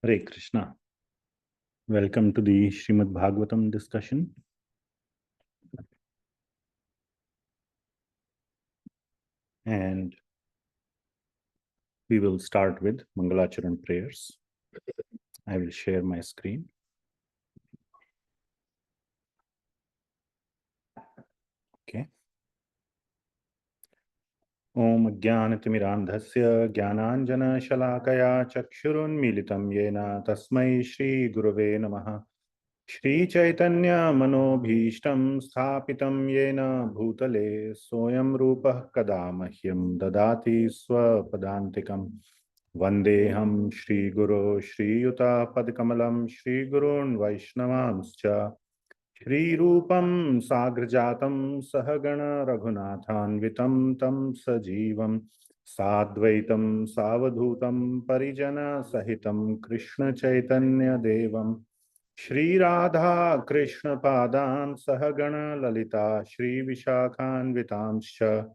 Hare Krishna. Welcome to the Srimad Bhagavatam discussion. And we will start with Mangalacharan prayers. I will share my screen. Okay. Om Jnanatimirandhasya Jnananjana Shalakaya Chakshurunmilitam Yena Tasmai Shri Gurave Namaha. Shri Chaitanya Manobhishtam Sthapitam Yena Bhutale Soyam Rupah Kadamahyam Dadati Swapadantikam. Vandeham Shri Guru Shri Yuta Padkamalam Shri Gurun Vaishnavanscha Shri Rupam Sagrajatam Sahagana Raghunathanvitam Tam Sajivam Sadvaitam Savadhutam Parijana Sahitam Krishna Chaitanya Devam Shri Radha Krishna Padan Sahagana Lalita Shri Vishakhanvitamscha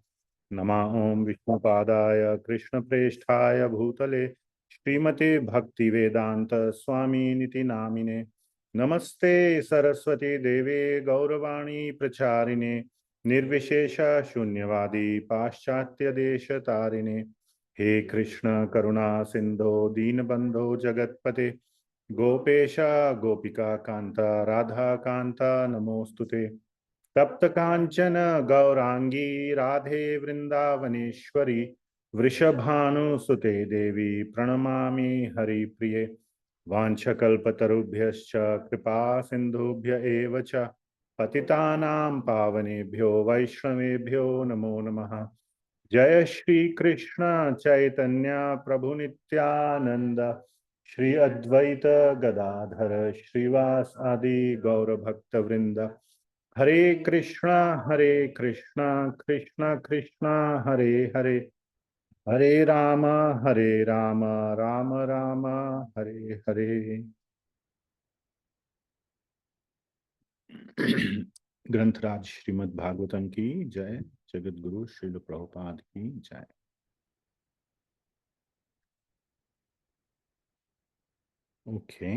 Nama Om Vishnupadaya Krishna Preshthaya Bhutale Srimate Bhakti Vedanta Swami Niti Namine Namaste Saraswati Devi Gauravani Pracharine Nirvishesha Shunyavadi Paschatya Desha Tarine He Krishna Karuna Sindho Deenabandho Jagatpate Gopesha Gopika Kanta Radha Kanta Namostute तप्त कांचन गौरांगी राधे वृंदावनेश्वरी वृषभानुसुते देवी प्रणमामि हरिप्रिये वाञ्छकल्पतरुभ्यश्च कृपा सिन्धुभ्य एव च पतितानां पावनेभ्यो वैष्णवेभ्यो नमो नमः। जय श्री कृष्ण चैतन्य प्रभु नित्यानंद श्री अद्वैत गदाधर श्रीवास आदि गौर भक्त वृंद हरे कृष्णा कृष्णा कृष्णा हरे हरे हरे राम राम राम हरे हरे। ग्रंथराज श्रीमद् भागवतम की जय। जगत गुरु श्रील प्रभुपाद की जय। Okay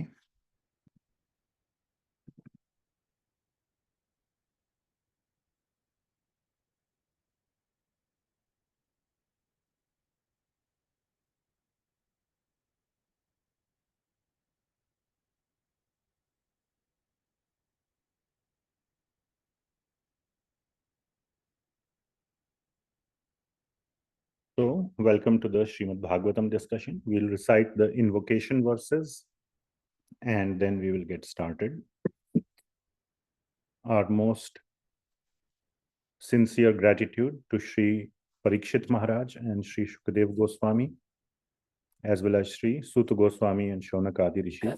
So, welcome to the Srimad Bhagavatam discussion. We'll recite the invocation verses and then we will get started. Our most sincere gratitude to Sri Parikshit Maharaj and Sri Sukadeva Goswami, as well as Sri Suta Goswami and Shaunaka Adi Rishi.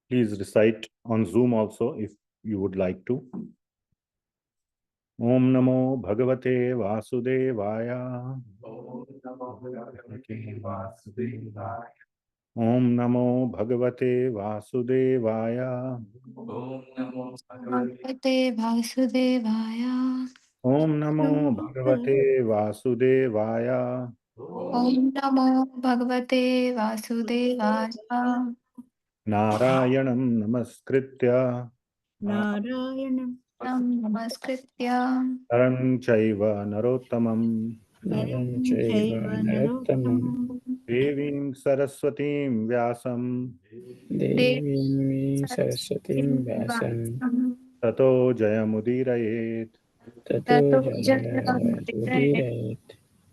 Please recite on Zoom also if you would like to. Om Namo Bhagavate Vasudevaya. Om Namo Bhagavate Vasudevaya. Om Namo Bhagavate Vasudevaya. Om Namo Bhagavate Vasudevaya. Om Namo Bhagavate Vasudevaya. Nārāyaṇam namaskritya Nārāyaṇam Namaskritya Naram chaiva narottamam Naram chaiva narottamam Devim saraswatim vyasam Devim Saraswatim Vyasam Tato jayamudirayet Tato Jayamudhirayet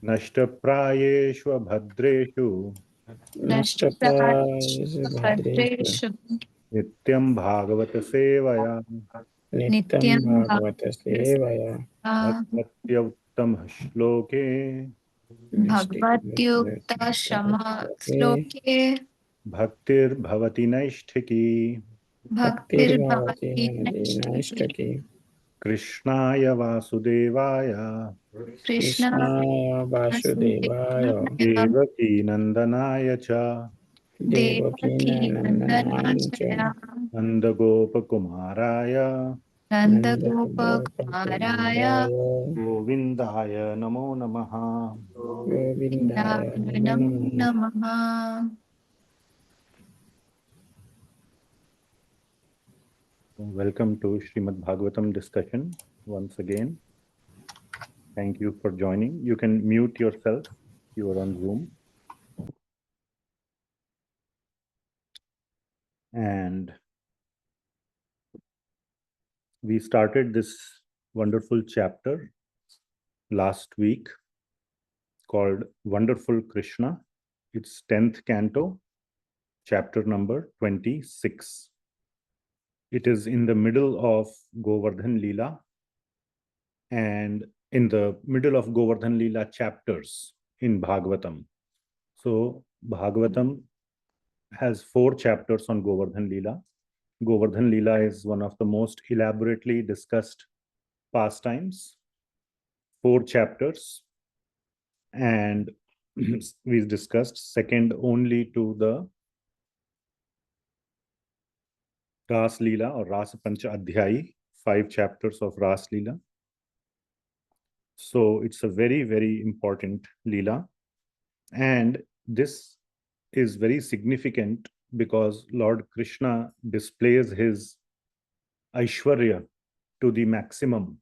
Nashtaprayeshva bhadreshu Nashtaprayesu Bhadreshu Nityam bhagavata sevaya Nityam Bhagavata Sevaya Bhakvatya uttama shloke Bhagavatyukta Shama Sloke Bhaktir bhavati naishtiki Bhaktir Bhaktir Bhavati Bhavati Naishtaki Krishnaya vasudevaya Krishna Krishnaya Vasudevaya Devaki nandanaya cha Devaki Devaki Nandanaya Nandanaya Nanda Gopa Kumaraya Nanda Gopal Campuh Govindaya Namo Namaha. Govindaya Namo Namo Namaha. Welcome to Srimad Bhagavatam discussion once again. Thank you for joining. You can mute yourself. You are on Zoom. And we started this wonderful chapter last week called Wonderful Krishna. It's 10th canto, chapter number 26. It is in the middle of Govardhan Leela, and in the middle of Govardhan Leela chapters in Bhagavatam. So Bhagavatam has 4 chapters on Govardhan Leela. Govardhan Leela is one of the most elaborately discussed pastimes, 4 chapters, and we discussed second only to the Ras Leela or Rasa Pancha Adhyayi, 5 chapters of Ras Leela. So it's a very, very important Leela. And this is very significant because Lord Krishna displays his Aishwarya to the maximum.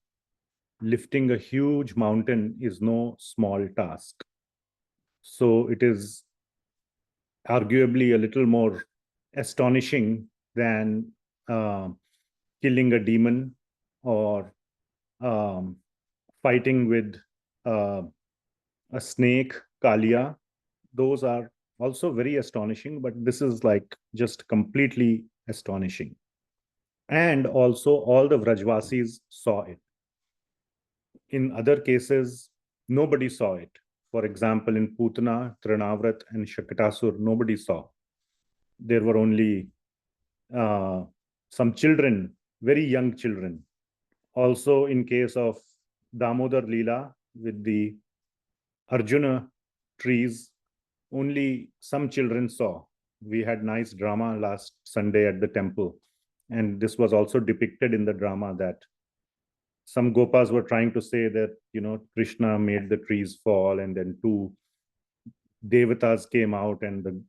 Lifting a huge mountain is no small task. So it is arguably a little more astonishing than killing a demon or fighting with a snake, Kalia. Those are also very astonishing, but this is like just completely astonishing. And also all the Vrajvasis saw it. In other cases, nobody saw it. For example, in Putana, Trinavrat, and Shakatasur, nobody saw. There were only some children, very young children. Also, in case of Damodar Leela with the Arjuna trees, only some children saw. We had nice drama last Sunday at the temple. And this was also depicted in the drama that some Gopas were trying to say that, Krishna made the trees fall, and then 2 Devatas came out, and the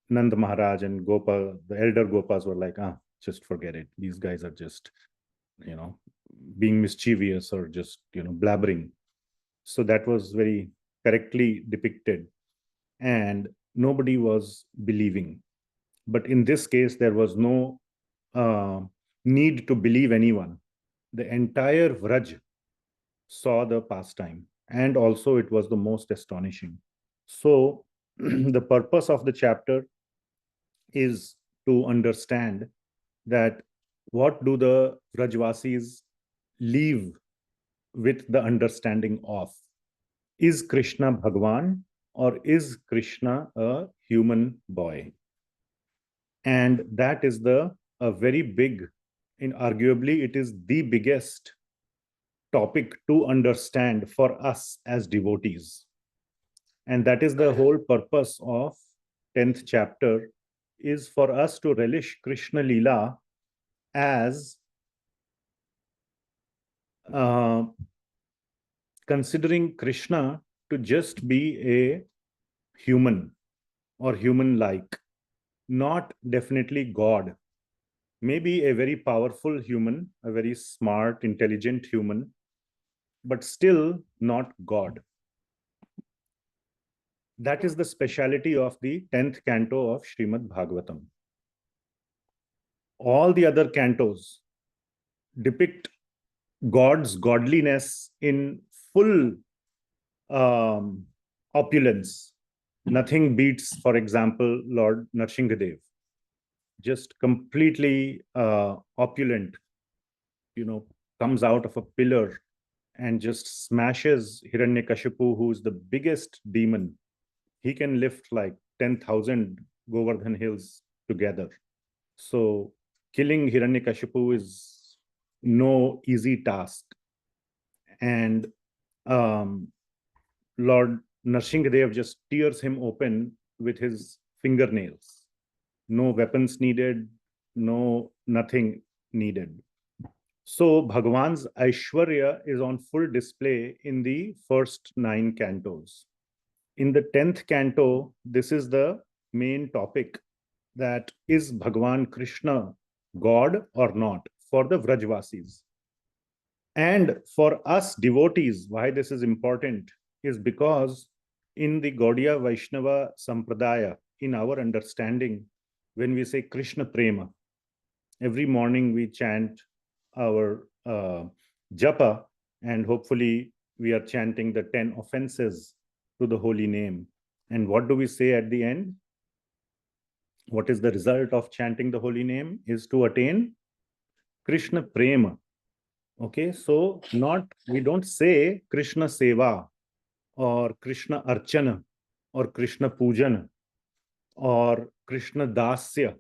Nanda Maharaj and Gopal, the elder Gopas, were like, just forget it. These guys are just, being mischievous or just, blabbering. So that was very correctly depicted. And nobody was believing. But in this case, there was no need to believe anyone. The entire Vraj saw the pastime, and also it was the most astonishing. So the purpose of the chapter is to understand that what do the Vrajvasis leave with the understanding of? Is Krishna Bhagwan or is Krishna a human boy? And that is a very big, and arguably it is the biggest topic to understand for us as devotees. And that is the whole purpose of 10th chapter, is for us to relish Krishna Leela as considering Krishna to just be a human or human-like, not definitely God. Maybe a very powerful human, a very smart, intelligent human, but still not God. That is the speciality of the 10th canto of Srimad Bhagavatam. All the other cantos depict God's godliness in full opulence. Nothing beats, for example, Lord Nrsimhadev. Just completely opulent, comes out of a pillar and just smashes Hiranyakashipu, who is the biggest demon. He can lift like 10,000 Govardhan hills together. So killing Hiranyakashipu is no easy task. And Lord Nrsimhadev just tears him open with his fingernails. No weapons needed, nothing needed. So Bhagavan's Aishwarya is on full display in the first 9 cantos. In the 10th canto, this is the main topic, that is Bhagavan Krishna God or not for the Vrajvasis. And for us devotees, why this is important is because in the Gaudiya Vaishnava Sampradaya, in our understanding, when we say Krishna prema, every morning we chant our japa, and hopefully we are chanting the 10 offenses to the holy name. And what do we say at the end? What is the result of chanting the holy name? Is to attain Krishna prema. Okay, so we don't say Krishna seva or Krishna archana or Krishna pujana or Krishna dasya.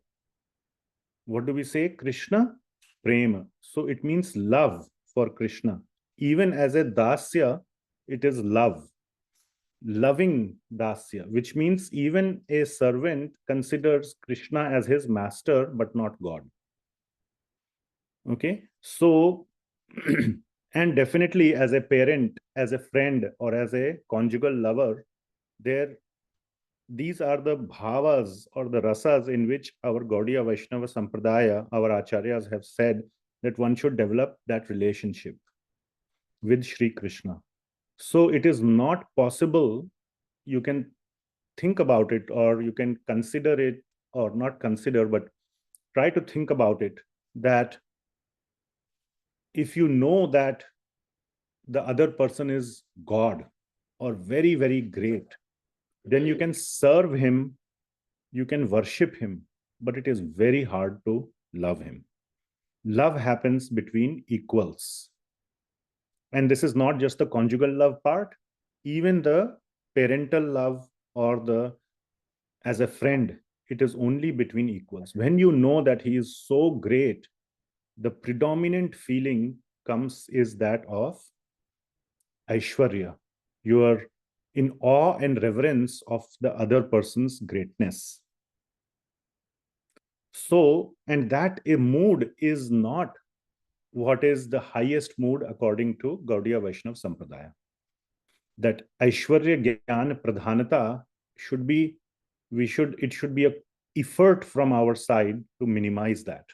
What do we say? Krishna prema. So it means love for Krishna. Even as a dasya, it is love. Loving dasya, which means even a servant considers Krishna as his master, but not God. Okay, so and definitely as a parent, as a friend, or as a conjugal lover, these are the bhavas or the rasas in which our Gaudiya Vaishnava Sampradaya, our acharyas have said that one should develop that relationship with Sri Krishna. So it is not possible, you can think about it, or you can consider it, or not consider, but try to think about it, that if you know that the other person is God or very, very great, then you can serve him, you can worship him, but it is very hard to love him. Love happens between equals. And this is not just the conjugal love part, even the parental love or as a friend, it is only between equals. When you know that he is so great, the predominant feeling is that of Aishwarya. You are in awe and reverence of the other person's greatness. So, and that a mood is not what is the highest mood according to Gaudiya Vaishnava Sampradaya. That Aishwarya Gyan Pradhanata it should be a effort from our side to minimize that.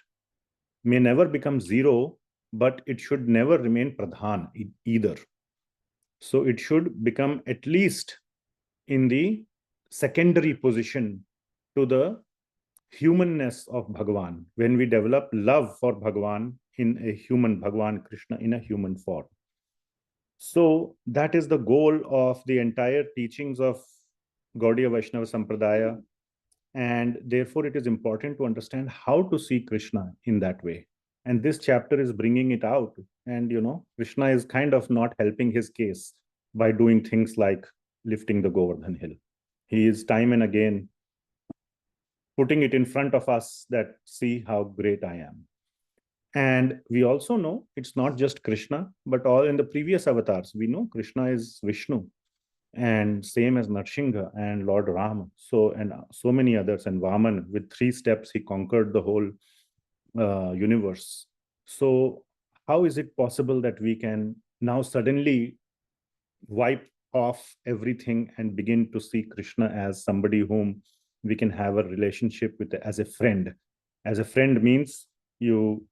May never become zero, but it should never remain pradhan either. So it should become at least in the secondary position to the humanness of Bhagavan, when we develop love for Bhagavan in a human, Bhagavan Krishna in a human form. So that is the goal of the entire teachings of Gaudiya Vaishnava Sampradaya. And therefore, it is important to understand how to see Krishna in that way. And this chapter is bringing it out. And, Krishna is kind of not helping his case by doing things like lifting the Govardhan hill. He is time and again putting it in front of us that see how great I am. And we also know it's not just Krishna, but all in the previous avatars. We know Krishna is Vishnu, and same as Narsingha and Lord Rama. And so many others, and Vaman, with 3 steps, he conquered the whole universe. So how is it possible that we can now suddenly wipe off everything and begin to see Krishna as somebody whom we can have a relationship with as a friend? As a friend means you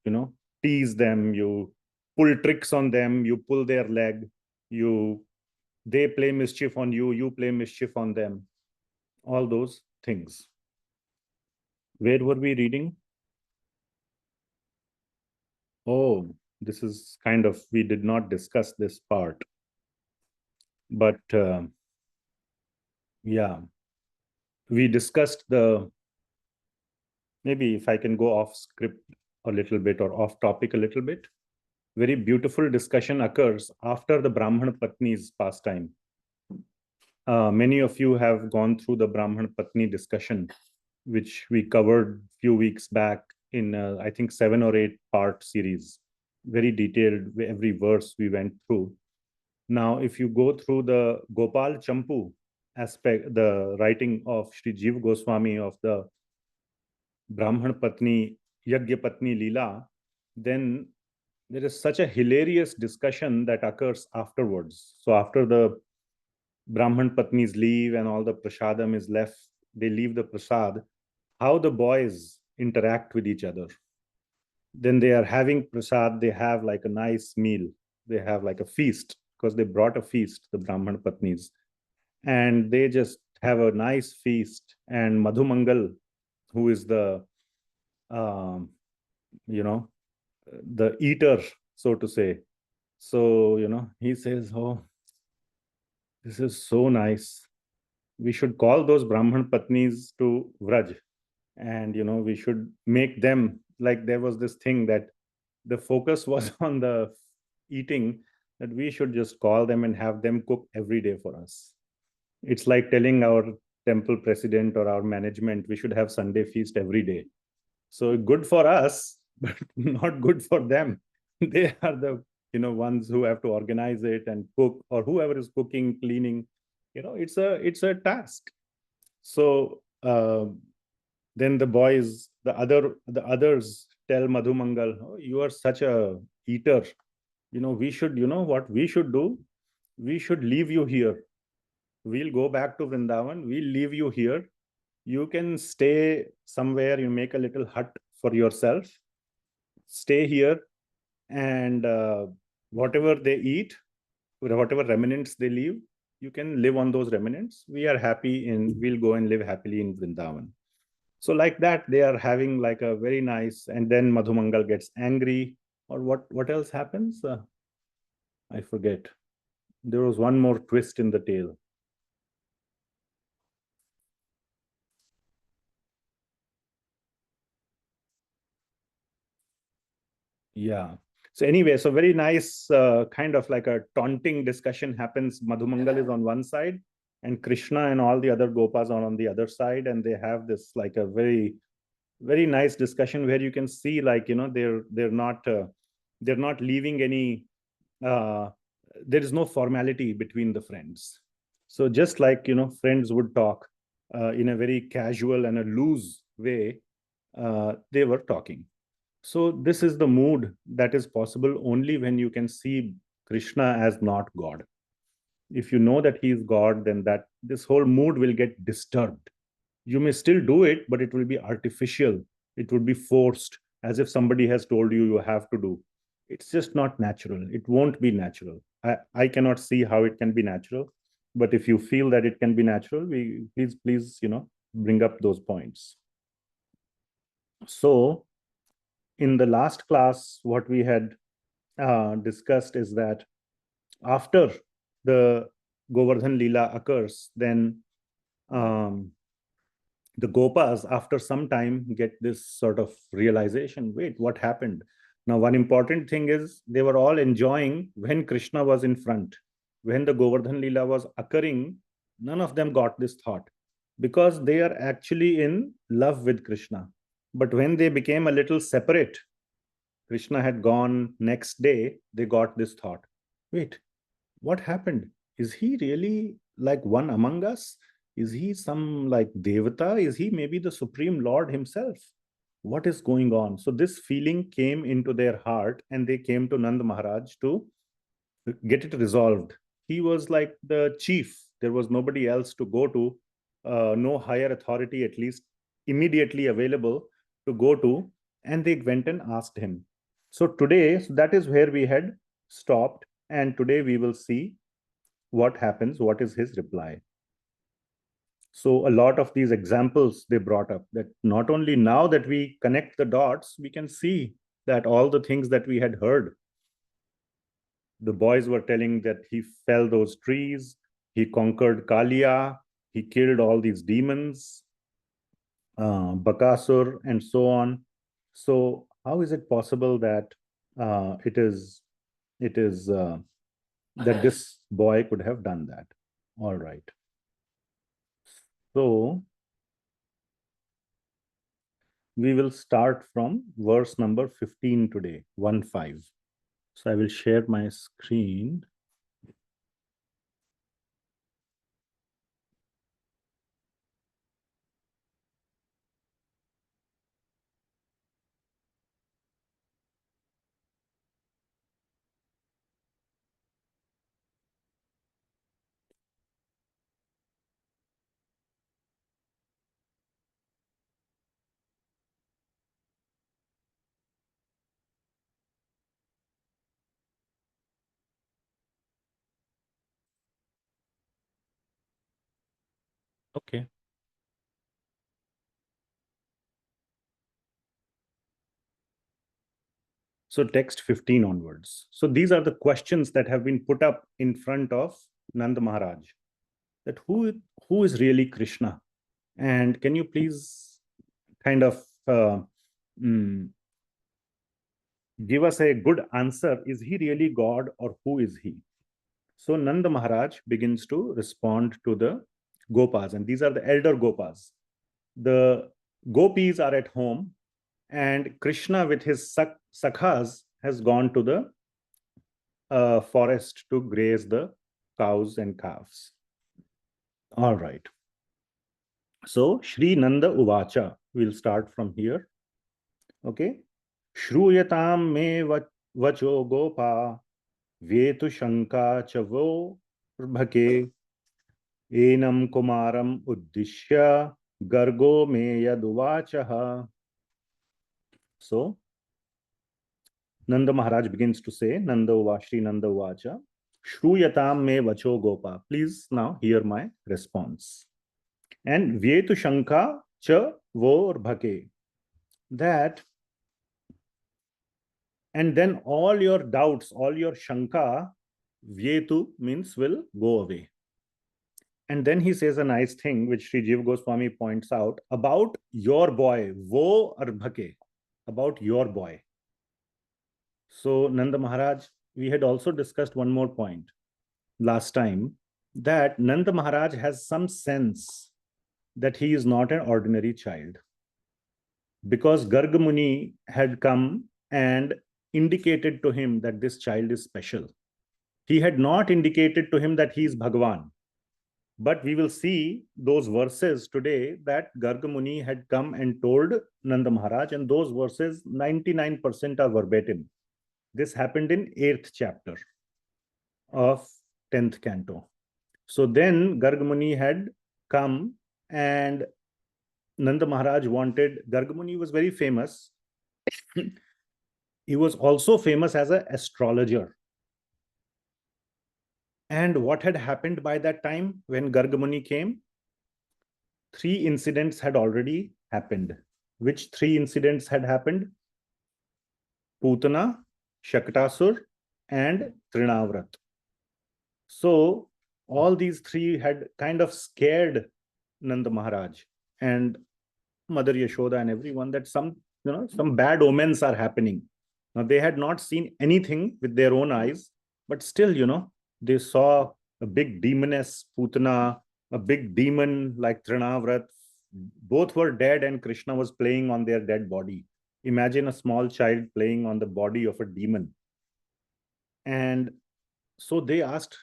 tease them, you pull tricks on them, you pull their leg, they play mischief on you, you play mischief on them, all those things. Where were we reading? Oh, this is kind of, we did not discuss this part. But yeah, we discussed maybe if I can go off script a little bit or off topic a little bit, very beautiful discussion occurs after the Brahman Patni's pastime. Many of you have gone through the Brahman Patni discussion, which we covered a few weeks back in, I think, 7 or 8 part series. Very detailed, every verse we went through. Now, if you go through the Gopal Campuh aspect, the writing of Sri Jiva Goswami of the Brahman Patni, Yagya Patni Leela, then there is such a hilarious discussion that occurs afterwards. So after the Brahman Patnis leave and all the prasadam is left, they leave the prasad, how the boys interact with each other. Then they are having prasad, they have like a nice meal, they have like a feast, because they brought a feast, the Brahman Patnis, and they just have a nice feast. And Madhumangal, who is the um, you know the eater, so to say, so he says, oh, this is so nice, we should call those Brahman Patnis to Vraj, and we should make them, like, there was this thing that the focus was on the eating, that we should just call them and have them cook every day for us. It's like telling our temple president or our management we should have Sunday feast every day. So good for us, but not good for them. They are the ones who have to organize it and cook, or whoever is cooking, cleaning. It's a task. So then the boys, the others tell Madhumangal, oh, you are such a eater. We should, what we should do? We should leave you here. We'll go back to Vrindavan. We'll leave you here. You can stay somewhere. You make a little hut for yourself. Stay here, and whatever they eat, whatever remnants they leave, you can live on those remnants. We are happy we'll go and live happily in Vrindavan. So like that, they are having like a very nice, and then Madhumangal gets angry, or what else happens? I forget. There was one more twist in the tale. Yeah. So anyway, so very nice, kind of like a taunting discussion happens. Madhumangal is on one side, and Krishna and all the other Gopas are on the other side, and they have this like a very, very nice discussion where you can see, like, they're not leaving any. There is no formality between the friends. So just like friends would talk in a very casual and a loose way, they were talking. So this is the mood that is possible only when you can see Krishna as not God. If you know that he is God, then that this whole mood will get disturbed. You may still do it, but it will be artificial. It would be forced, as if somebody has told you you have to do. It's just not natural. It won't be natural. I cannot see how it can be natural. But if you feel that it can be natural, please, bring up those points. So in the last class, what we had discussed is that after the Govardhan Leela occurs, then the Gopas, after some time, get this sort of realization, wait, what happened? Now, one important thing is they were all enjoying when Krishna was in front. When the Govardhan Leela was occurring, none of them got this thought, because they are actually in love with Krishna. But when they became a little separate, Krishna had gone next day, they got this thought, wait, what happened? Is he really like one among us? Is he some like Devata? Is he maybe the Supreme Lord himself? What is going on? So this feeling came into their heart, and they came to Nanda Maharaj to get it resolved. He was like the chief. There was nobody else to go to, no higher authority, at least immediately available to go to. And they went and asked him. So today, so that is where we had stopped. And today we will see what happens, what is his reply. So a lot of these examples they brought up, that not only now that we connect the dots, we can see that all the things that we had heard, the boys were telling that he fell those trees, he conquered Kalia, he killed all these demons, Bakasur, and so on. So how is it possible that it is that this boy could have done that? All right. So we will start from verse number 15 today, 1-5. So I will share my screen. Okay. So text 15 onwards. So these are the questions that have been put up in front of Nanda Maharaj. That who is really Krishna? And can you please kind of give us a good answer? Is he really God or who is he? So Nanda Maharaj begins to respond to the Gopas, and these are the elder Gopas. The gopis are at home, and Krishna with his Sakhas has gone to the forest to graze the cows and calves. All right. So Shri Nanda Uvacha, we'll start from here. Okay. Shruyatam me vacho gopa Vyetu Shanka Chavo Bhake Enam Kumaram Uddishya Gargo Me Yaduvachaha. So Nanda Maharaj begins to say, Nanda Uvashri Nanda Uvacha, Shruyatam me vacho gopa. Please now hear my response. And Vyetu Shanka Cha Vor Bhake. That, and then all your doubts, all your Shanka, Vyetu means will go away. And then he says a nice thing, which Sri Jiva Goswami points out about your boy, Vo Arbhake, about your boy. So Nanda Maharaj, we had also discussed one more point last time, that Nanda Maharaj has some sense that he is not an ordinary child. Because Garga Muni had come and indicated to him that this child is special. He had not indicated to him that he is Bhagavan. But we will see those verses today that Garga Muni had come and told Nanda Maharaj, and those verses 99% are verbatim. This happened in 8th chapter of 10th canto. So then Garga Muni had come, and Nanda Maharaj wanted, Garga Muni was very famous. He was also famous as an astrologer. And what had happened by that time when Garga Muni came? 3 incidents had already happened. Which 3 incidents had happened? Putana, Shaktasur, and Trinavrat. So all these 3 had kind of scared Nanda Maharaj and Mother Yashoda and everyone that some bad omens are happening. Now they had not seen anything with their own eyes, but still, they saw a big demoness, Putana, a big demon like Trinavrat. Both were dead and Krishna was playing on their dead body. Imagine a small child playing on the body of a demon. And so they asked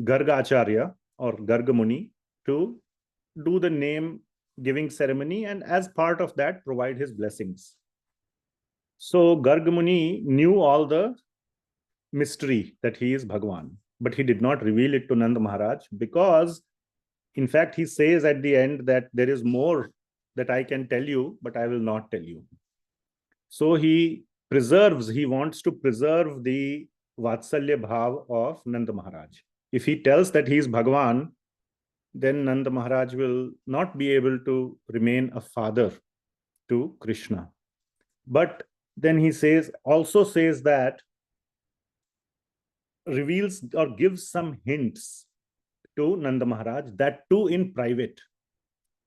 Garga Acharya or Garga Muni to do the name giving ceremony, and as part of that, provide his blessings. So Garga Muni knew all the mystery that he is Bhagavan, but he did not reveal it to Nanda Maharaj, because in fact he says at the end that there is more that I can tell you, but I will not tell you. So he wants to preserve the Vatsalya Bhav of Nanda Maharaj. If he tells that he is Bhagavan, then Nanda Maharaj will not be able to remain a father to Krishna. But then he also says that reveals or gives some hints to Nanda Maharaj, that too in private.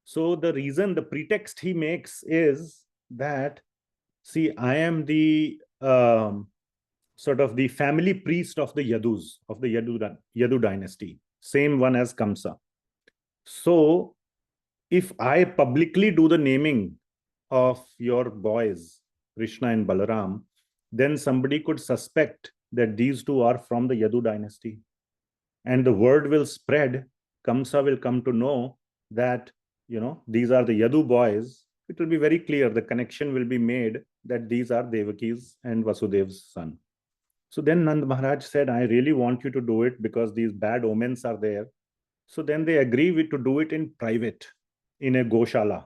So the pretext he makes is that, see, I am the sort of the family priest of the Yadus, of the Yadu dynasty, same one as Kamsa. So if I publicly do the naming of your boys, Krishna and Balaram, then somebody could suspect that these 2 are from the Yadu dynasty. And the word will spread. Kamsa will come to know that, these are the Yadu boys. It will be very clear. The connection will be made that these are Devaki's and Vasudev's son. So then Nanda Maharaj said, I really want you to do it because these bad omens are there. So then they agree to do it in private, in a Goshala.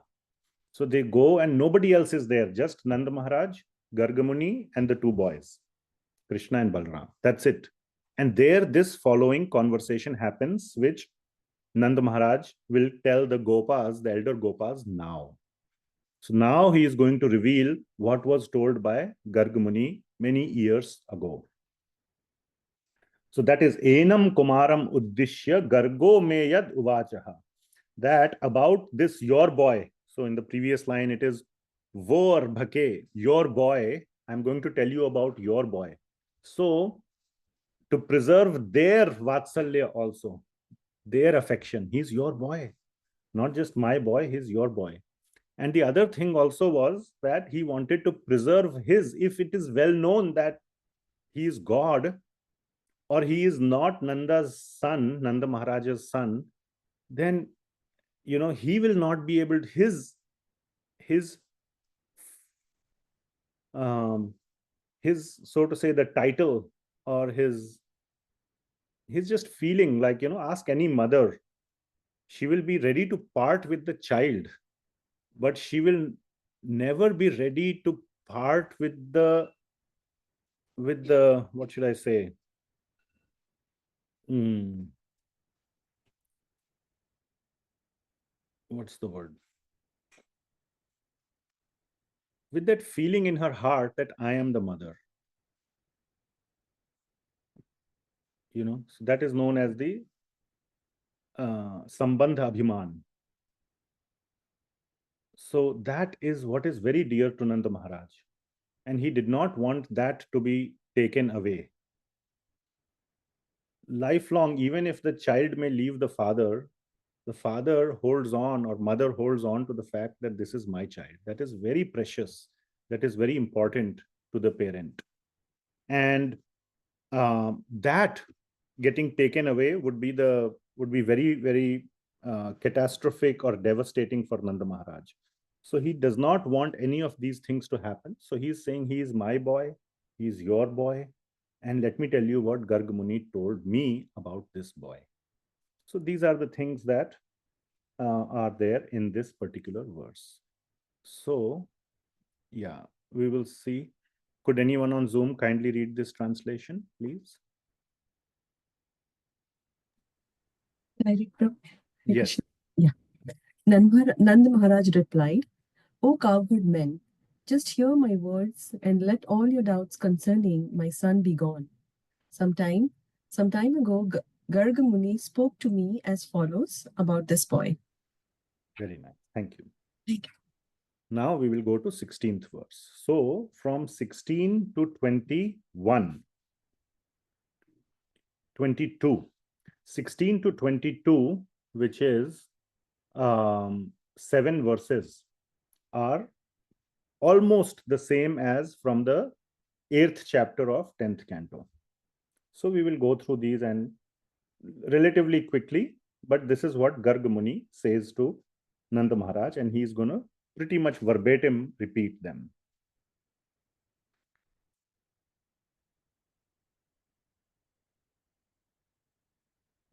So they go and nobody else is there, just Nanda Maharaj, Garga Muni, and the 2 boys, Krishna and Balaram. That's it. And there this following conversation happens, which Nanda Maharaj will tell the Gopas, the elder Gopas, now. So now he is going to reveal what was told by Garga Muni many years ago. So that is Enam Kumaram Uddishya Gargo me yad uvachaha. That about this your boy. So in the previous line it is Vor Bhake, your boy. I'm going to tell you about your boy. So to preserve their Vatsalya also, their affection, he's your boy. Not just my boy, he's your boy. And the other thing also was that he wanted to preserve his, if it is well known that he is God or he is not Nanda's son, Nanda Maharaja's son, then, he will not be able to, his, so to say, the title or his just feeling like, ask any mother, she will be ready to part with the child, but she will never be ready to part with the what should I say? What's the word? With that feeling in her heart that I am the mother. So that is known as the Sambandha Abhiman. So that is what is very dear to Nanda Maharaj. And he did not want that to be taken away. Lifelong, even if the child may leave the father holds on, or mother holds on to the fact that this is my child. That is very precious. That is very important to the parent. And that getting taken away would be very, very catastrophic or devastating for Nanda Maharaj. So he does not want any of these things to happen. So he's saying, he is my boy, he is your boy. And let me tell you what Garga Muni told me about this boy. So these are the things that are there in this particular verse. So, yeah, we will see. Could anyone on Zoom kindly read this translation, please? Yes. Yeah. Nanda Maharaj replied, "O cowherd men, just hear my words and let all your doubts concerning my son be gone. Some time ago, Garga Muni spoke to me as follows about this boy." Very nice. Thank you. Thank you. Now we will go to 16th verse. So from 16 to 21, 22, 16 to 22, which is 7 verses, are almost the same as from the 8th chapter of 10th canto. So we will go through these and relatively quickly, but this is what Garga Muni says to Nanda Maharaj, and he is going to pretty much verbatim repeat them.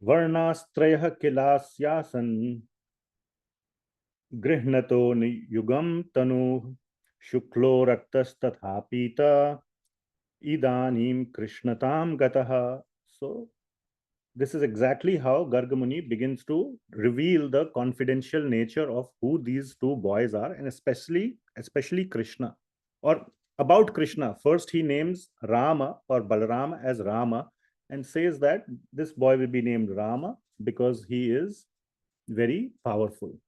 Varnastrayah kilasyasan grihnato yugam tanu shuklo raktastatapita idanim krishnatam gataha. So this is exactly how Garga Muni begins to reveal the confidential nature of who these two boys are, and especially Krishna, or about Krishna. First he names Rama or Balarama as Rama and says that this boy will be named Rama because he is very powerful.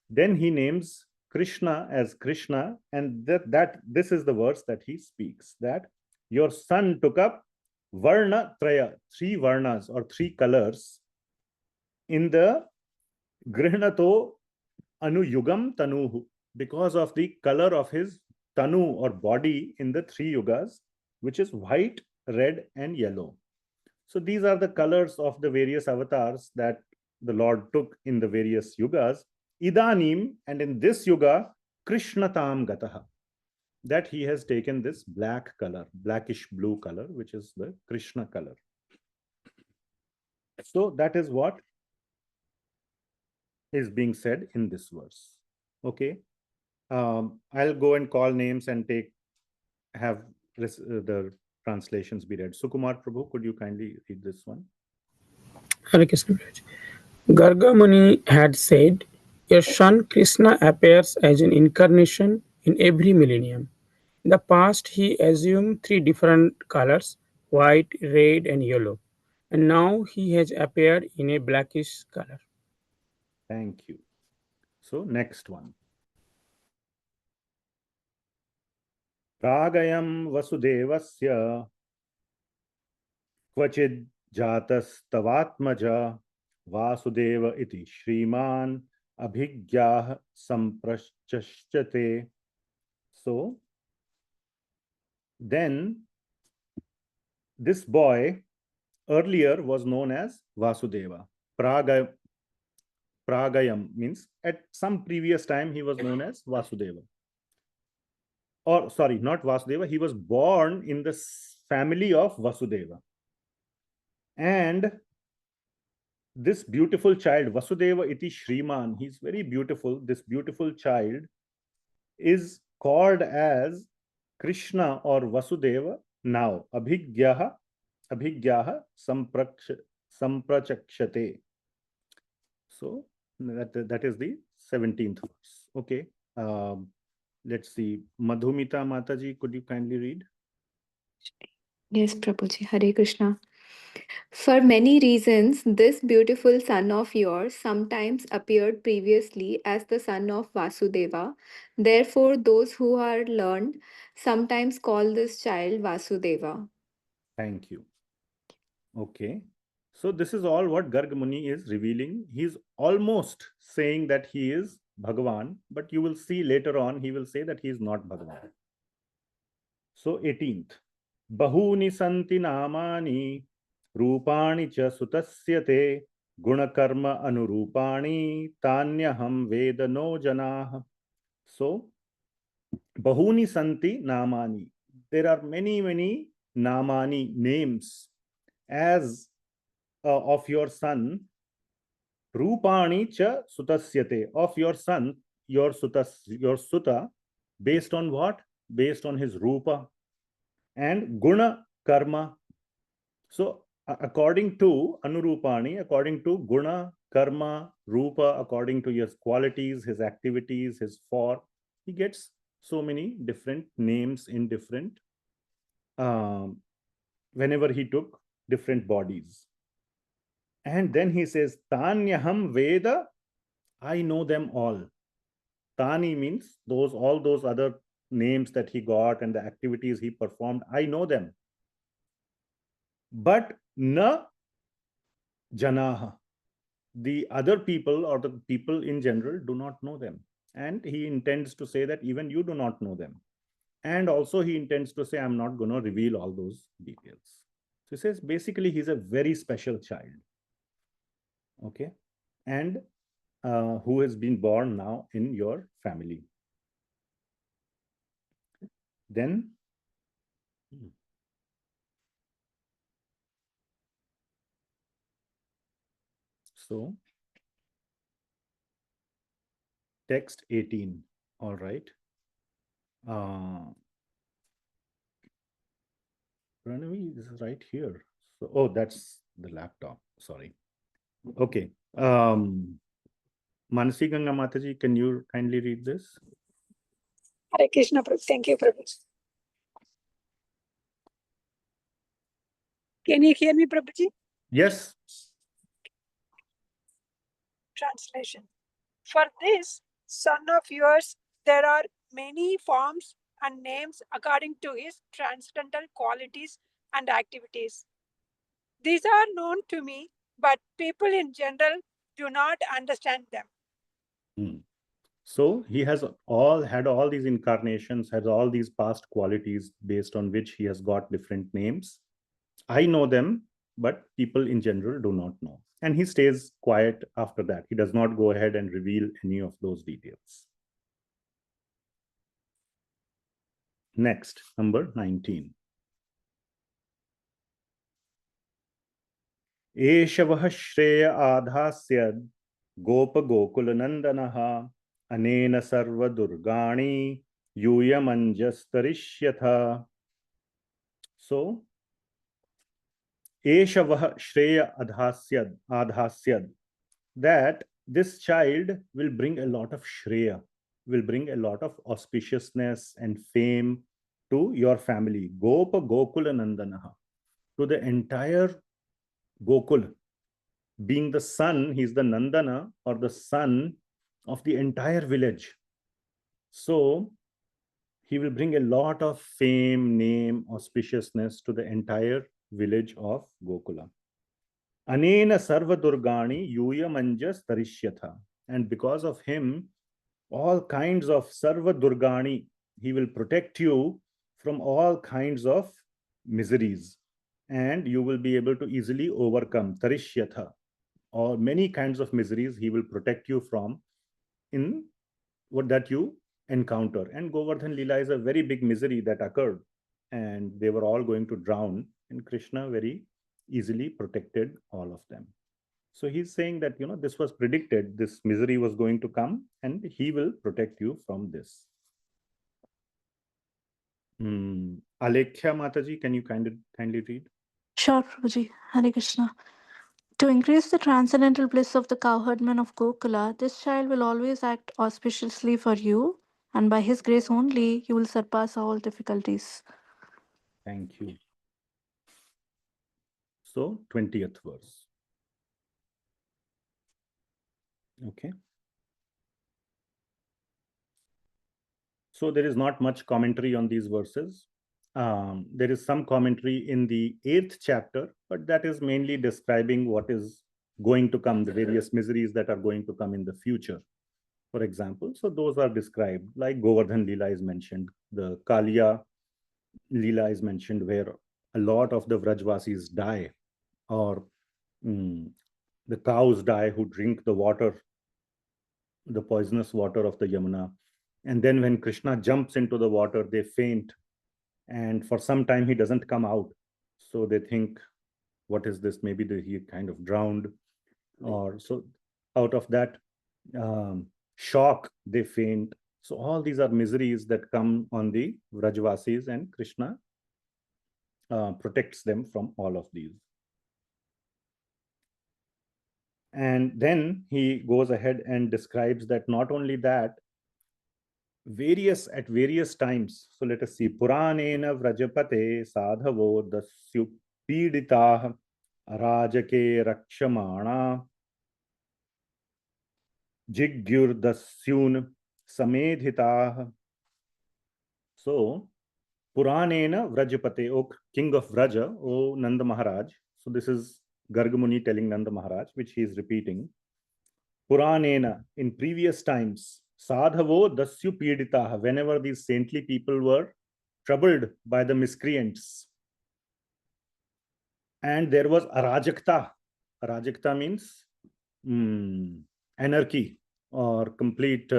Then he names Krishna as Krishna, and that this is the verse that he speaks, that your son took up Varna Traya, 3 varnas or 3 colors in the Grihnato Anuyugam Tanuhu, because of the color of his Tanu or body in the 3 yugas, which is white, red, and yellow. So these are the colors of the various avatars that the Lord took in the various yugas. Idanim, and in this yuga, Krishnatam Gataha, that he has taken this black color, blackish blue color, which is the Krishna color. So that is what is being said in this verse. Okay. I'll go and call names and have the translations be read. Sukumar Prabhu, could you kindly read this one? Hare Krishna. Garga Muni had said, your son Krishna appears as an incarnation in every millennium. In the past, he assumed three different colors, white, red, and yellow. And now he has appeared in a blackish color. Thank you. So next one. Pragayam vasudevasya kvachid jatastavatmaja vasudeva iti shriman abhigyah samprachashate. So then this boy earlier was known as Vasudeva. Pragayam means at some previous time he was known as Vasudeva. Or sorry, not Vasudeva, he was born in the family of Vasudeva. And this beautiful child, Vasudeva iti Shriman, he's very beautiful. This beautiful child is called as Krishna or Vasudeva now. Abhigyaha samprachakshate. So that is the 17th verse. Okay. Let's see. Madhumita Mataji, could you kindly read? Yes, Prabhuji. Hare Krishna. For many reasons, this beautiful son of yours sometimes appeared previously as the son of Vasudeva. Therefore, those who are learned sometimes call this child Vasudeva. Thank you. Okay. So this is all what Garga Muni is revealing. He's almost saying that he is Bhagavan, but you will see later on, he will say that he is not Bhagavan. So 18th. Bahuni santi namani rupani cha sutasyate gunakarma anurupani tanyaham veda no janah. So bahuni santi namani. There are many namani names as of your son, rupani cha sutasyate, of your son, your suta, based on what? Based on his rupa and guna karma. So according to anurupani, according to guna, karma, rupa, according to his qualities, his activities, his form, he gets so many different names in different whenever he took different bodies. And then he says, Tanyaham Veda, I know them all. Tani means all those other names that he got and the activities he performed, I know them. But na janaha, the other people or the people in general do not know them. And he intends to say that even you do not know them. And also he intends to say, I'm not going to reveal all those details. So he says, basically, he's a very special child. Okay. And who has been born now in your family. Then so text 18. All right. Pranavi, this is right here. So, oh, that's the laptop. Sorry. Okay. Manasi Ganga Mataji, can you kindly read this? Hare Krishna, Prabhu. Thank you, Prabhu. Can you hear me, Prabhuji? Yes. Translation. For this son of yours, there are many forms and names according to his transcendental qualities and activities. These are known to me, but people in general do not understand them. So he has had all these incarnations, has all these past qualities based on which he has got different names. I know them, but people in general do not know. And he stays quiet after that. He does not go ahead and reveal any of those details. Next, number 19. Eshavah Shreya Adhasyad Gopa Gokula Nandanaha Anena Sarva Durgani Yuyamanjastarishyatha. So, Eshavah Shreya Adhasyad. that this child will bring a lot of shreya, will bring a lot of auspiciousness and fame to your family. Gopa Gokula Nandanaha, to the entire Gokul. Being the son, he's the Nandana or the son of the entire village. So he will bring a lot of fame, name, auspiciousness to the entire village of Gokula. Anena sarva durgani yuyamanjas tarishyatha. And because of him, all kinds of sarva durgani, he will protect you from all kinds of miseries. And you will be able to easily overcome tarishyatha, or many kinds of miseries he will protect you from in what that you encounter. And Govardhan Leela is a very big misery that occurred, and they were all going to drown, and Krishna very easily protected all of them. So he's saying that, this was predicted, this misery was going to come, and he will protect you from this. Alekhya Mataji, can you kindly read? Sure, Prabhuji. Hare Krishna. To increase the transcendental bliss of the cowherdman of Gokula, this child will always act auspiciously for you, and by his grace only, you will surpass all difficulties. Thank you. So, 20th verse. Okay. So there is not much commentary on these verses. There is some commentary in the 8th chapter, but that is mainly describing what is going to come, the various miseries that are going to come in the future, for example. So those are described, like Govardhan Leela is mentioned, the Kaliya Leela is mentioned, where a lot of the Vrajvasis die, or the cows die who drink the water, the poisonous water of the Yamuna. And then when Krishna jumps into the water, they faint. And for some time, he doesn't come out. So they think, what is this? Maybe he kind of drowned. Or so out of that shock, they faint. So all these are miseries that come on the Vrajvasis, and Krishna protects them from all of these. And then he goes ahead and describes that not only that, at various times. So let us see. Puranena Vrajapate Sadhavo Dasyu Piditah Rajake Rakshamana Jigyur Dasyun Samedhitah. So Puranena Vrajapate, O King of Vraja, O Nanda Maharaj. So this is Garga Muni telling Nanda Maharaj, which he is repeating. Puranena, in previous times, Sadhavo Dasyu Piditaha, whenever these saintly people were troubled by the miscreants. And there was Arajakta. Arajakta means anarchy or complete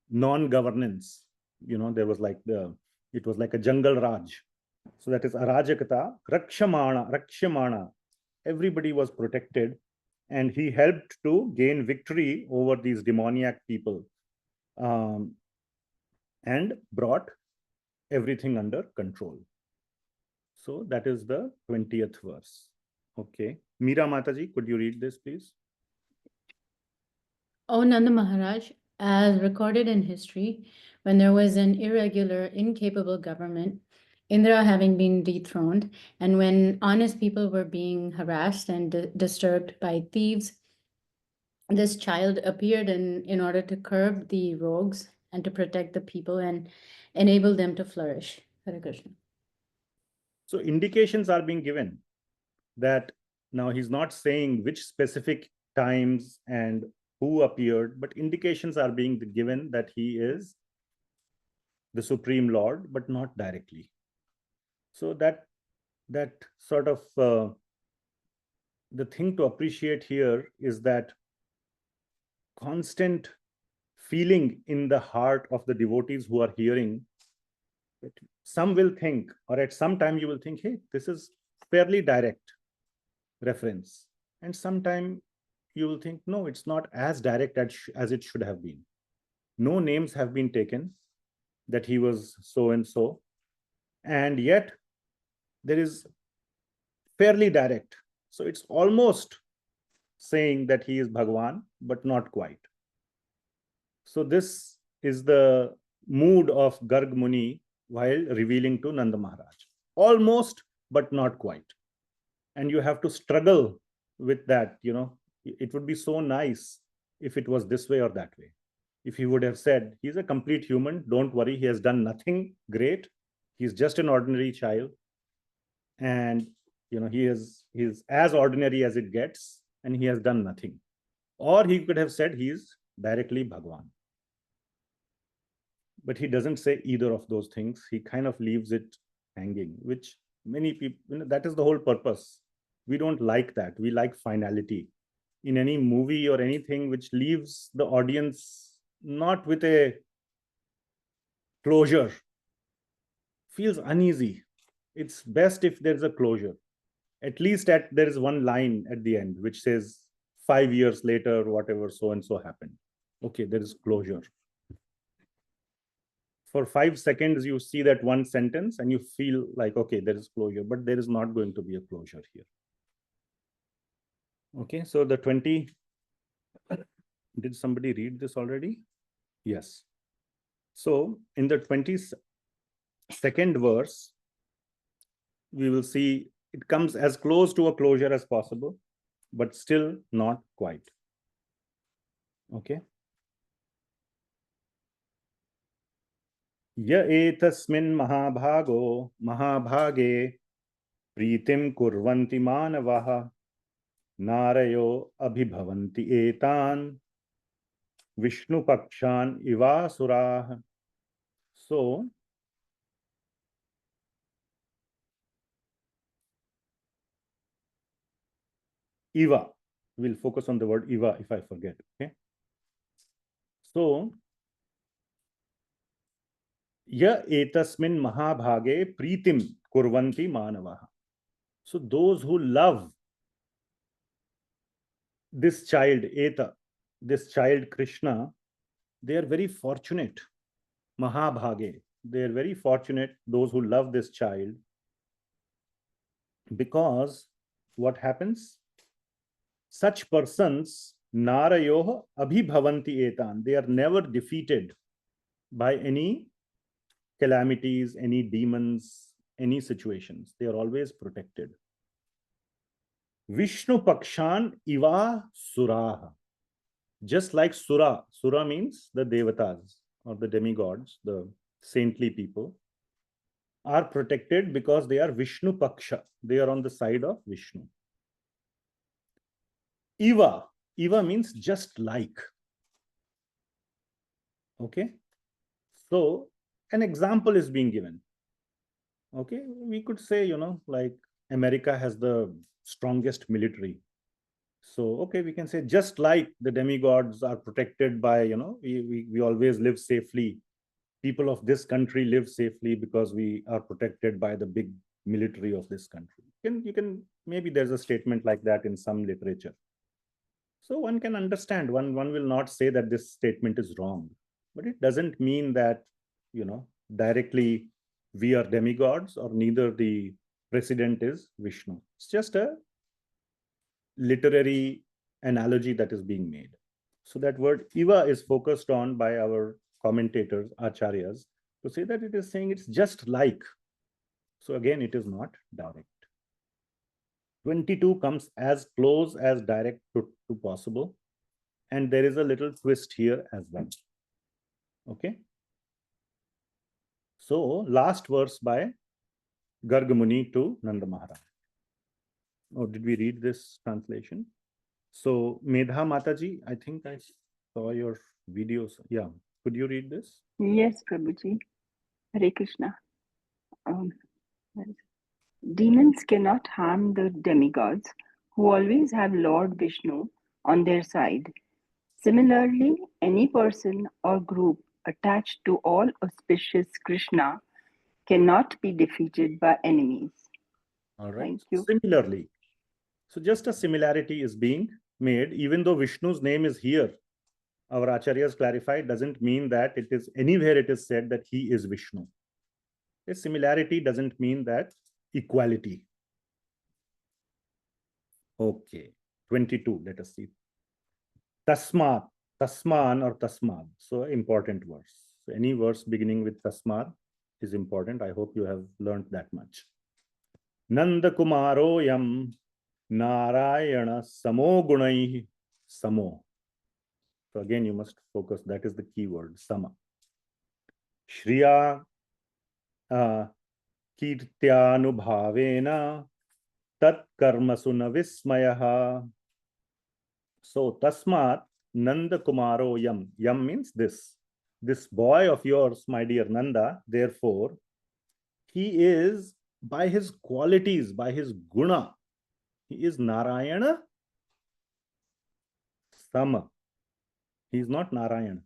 non-governance. There was it was like a jungle Raj. So that is Arajakta. Rakshamana. Everybody was protected, and he helped to gain victory over these demoniac people, and brought everything under control. So that is the 20th verse. Okay. Meera Mataji, could you read this, please? O Nanda Maharaj, as recorded in history, when there was an irregular, incapable government, Indra having been dethroned, and when honest people were being harassed and disturbed by thieves, this child appeared in order to curb the rogues and to protect the people and enable them to flourish. Hare Krishna. So indications are being given that now he's not saying which specific times and who appeared, but indications are being given that he is the Supreme Lord, but not directly. So that sort of the thing to appreciate here is that constant feeling in the heart of the devotees who are hearing. Some will think, or at some time you will think, hey, this is fairly direct reference. And sometime you will think, no, it's not as direct as it should have been. No names have been taken that he was so and so. And yet there is fairly direct. So it's almost saying that he is Bhagwan, but not quite. So this is the mood of Garga Muni while revealing to Nanda Maharaj. Almost, but not quite. And you have to struggle with that. It would be so nice if it was this way or that way. If he would have said, he's a complete human, don't worry, he has done nothing great. He's just an ordinary child. And he is as ordinary as it gets, and he has done nothing. Or he could have said he is directly Bhagwan. But he doesn't say either of those things. He kind of leaves it hanging, which many people, that is the whole purpose. We don't like that. We like finality in any movie or anything which leaves the audience not with a closure, feels uneasy. It's best if there's a closure. At least there is one line at the end which says 5 years later, whatever so and so happened. Okay, there is closure. For 5 seconds, you see that one sentence and you feel like, okay, there is closure, but there is not going to be a closure here. Okay, so the 20, did somebody read this already? Yes. So in the 22nd verse, we will see it comes as close to a closure as possible, but still not quite. Okay. Ya etasmin mahabhago mahabhage pritim kurvanti manavaha narayo abhibhavanti etan vishnu pakshan ivasuraha. So Iva, we'll focus on the word Iva if I forget. Okay. So Ya etasmin mahabhage pritim kurvanti manavaha. So those who love this child Eta, this child Krishna, they are very fortunate. Mahabhage, they are very fortunate, those who love this child, because what happens? Such persons, Narayoh abhibhavanti etan, they are never defeated by any calamities, any demons, any situations. They are always protected. Vishnu pakshan iva suraha. Just like Sura. Sura means the devatas or the demigods, the saintly people, are protected because they are Vishnu paksha. They are on the side of Vishnu. Iva. Iva means just like. Okay. So an example is being given. Okay. We could say, like America has the strongest military. So, okay, we can say just like the demigods are protected by, we always live safely. People of this country live safely because we are protected by the big military of this country. You can maybe there's a statement like that in some literature. So one can understand, one will not say that this statement is wrong, but it doesn't mean that, directly we are demigods or neither the president is Vishnu. It's just a literary analogy that is being made. So that word Iva is focused on by our commentators, acharyas, to say that it is saying it's just like. So again, it is not direct. 22 comes as close as direct to possible. And there is a little twist here as well. Okay. So last verse by Garga Muni to Nanda Maharaj. Oh, did we read this translation? So Medha Mataji, I think I saw your videos. Yeah. Could you read this? Yes, Prabhuji. Hare Krishna. Demons cannot harm the demigods, who always have Lord Vishnu on their side. Similarly, any person or group attached to all auspicious Krishna cannot be defeated by enemies. All right. Thank you. Similarly. So just a similarity is being made, even though Vishnu's name is here. Our acharyas clarified, doesn't mean that it is anywhere it is said that he is Vishnu. A similarity doesn't mean that equality. Okay. 22. Let us see. Tasmat, tasman or tasmad. So important verse. So any verse beginning with tasmad is important. I hope you have learned that much. Nanda Kumaro yam Nārāyaṇa samo gunai samo. So again, you must focus. That is the key word, sama. Shriya kirtyanubhavena tat karmasu na vismayah. So tasmat Nanda Kumaro yam. Yam means this. This boy of yours, my dear Nanda, therefore, he is by his qualities, by his guna, he is Nārāyaṇa sama. He is not Nārāyaṇa.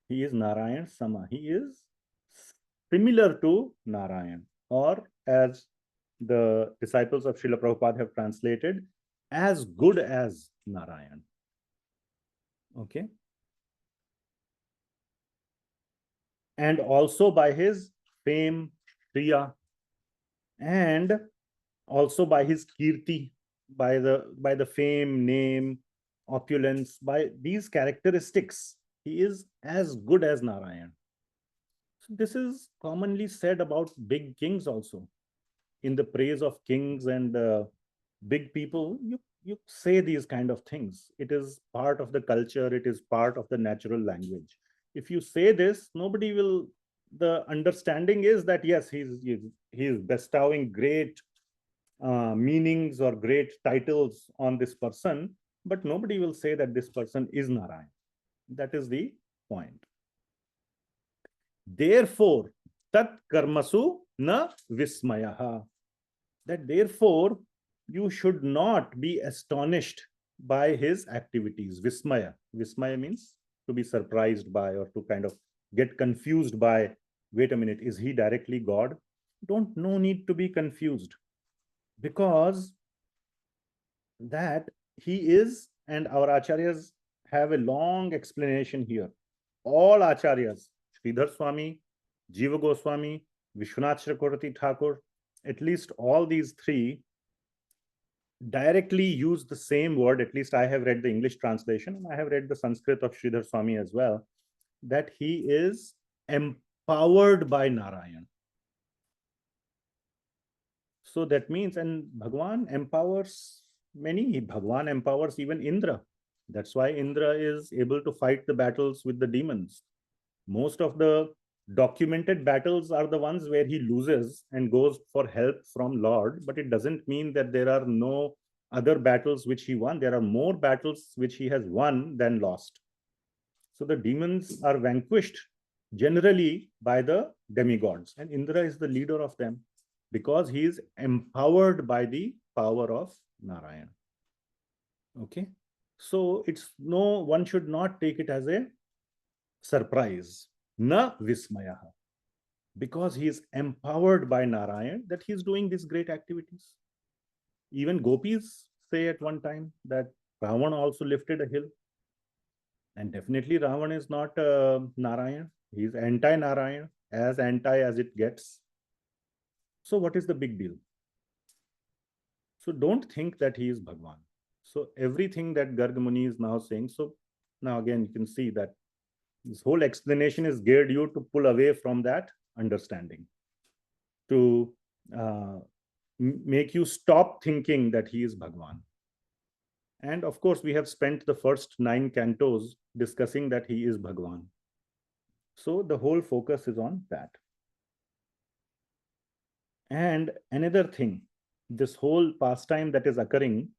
He is Nārāyaṇa sama. He is similar to Nārāyaṇa, or as the disciples of Srila Prabhupada have translated, as good as Nārāyaṇa. Okay. And also by his fame, priya, and also by his kirti, by the fame, name, opulence, by these characteristics, he is as good as Nārāyaṇa. So this is commonly said about big kings also. In the praise of kings and big people, you say these kind of things. It is part of the culture. It is part of the natural language. If you say this, nobody will. The understanding is that yes, he is bestowing great meanings or great titles on this person, but nobody will say that this person is Nārāyaṇa. That is the point. Therefore, tat karmasu na vismayah. That therefore, you should not be astonished by his activities. Vismaya. Vismaya means to be surprised by, or to kind of get confused by, wait a minute, is he directly God? No need to be confused, because that he is, and our acharyas have a long explanation here. All acharyas, Sridhar Swami, Jiva Goswami, Vishwanath Chakravarti Thakur, at least all these three directly use the same word. At least I have read the English translation, and I have read the Sanskrit of Sridhar Swami as well, that he is empowered by Nārāyaṇa. So that means, and Bhagwan empowers many. Bhagwan empowers even Indra. That's why Indra is able to fight the battles with the demons. Most of the documented battles are the ones where he loses and goes for help from Lord, but it doesn't mean that there are no other battles which he won. There are more battles which he has won than lost. So the demons are vanquished generally by the demigods, and Indra is the leader of them because he is empowered by the power of Nārāyaṇa. Okay, so one should not take it as a surprise. Na vismayah, because he is empowered by Nārāyaṇa, that he is doing these great activities. Even gopis say at one time that Ravana also lifted a hill, and definitely Ravana is not Nārāyaṇa. He is anti-Nārāyaṇa, as anti as it gets. So what is the big deal? So don't think that he is Bhagwan. So everything that Garga Muni is now saying, so now again you can see that this whole explanation is geared you to pull away from that understanding, to make you stop thinking that he is Bhagwan. And of course, we have spent the first 9 cantos discussing that he is Bhagwan. So the whole focus is on that. And another thing, this whole pastime that is occurring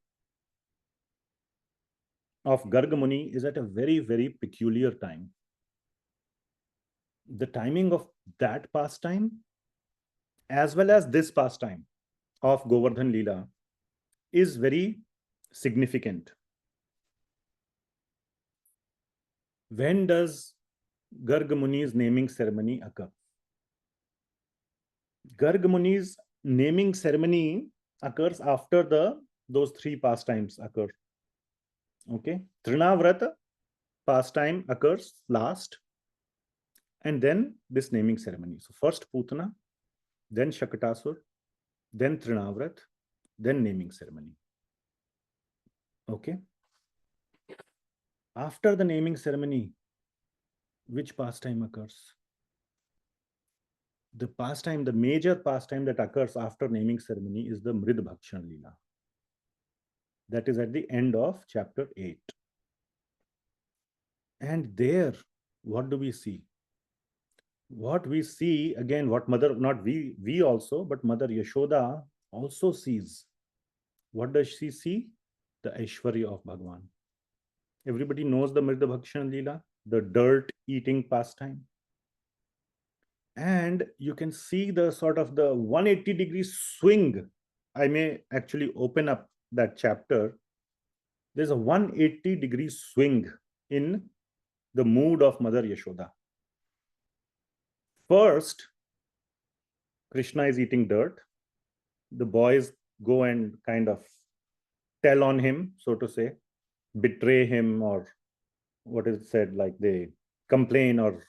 of Garga Muni is at a very, very peculiar time. The timing of that pastime, as well as this pastime of Govardhan Leela, is very significant. When does Garga Muni's naming ceremony occur? Garga Muni's naming ceremony occurs after those 3 pastimes occur. Okay, Trinavrata pastime occurs last, and then this naming ceremony. So first Putana, then Shakatasur, then Trinavrat, then naming ceremony. Okay. After the naming ceremony, which pastime occurs? The pastime, the major pastime that occurs after naming ceremony is the Mrid Bhakshan Leela. That is at the end of chapter 8. And there, what do we see? What we see, again, what mother, not we also, but Mother Yashoda also sees. What does she see? The Aishwarya of Bhagavan. Everybody knows the Mrid Bhakshan Leela, the dirt eating pastime. And you can see the sort of the 180-degree swing. I may actually open up that chapter. There's a 180-degree swing in the mood of Mother Yashoda. First, Krishna is eating dirt. The boys go and kind of tell on him, so to say, betray him, or what is said, like they complain or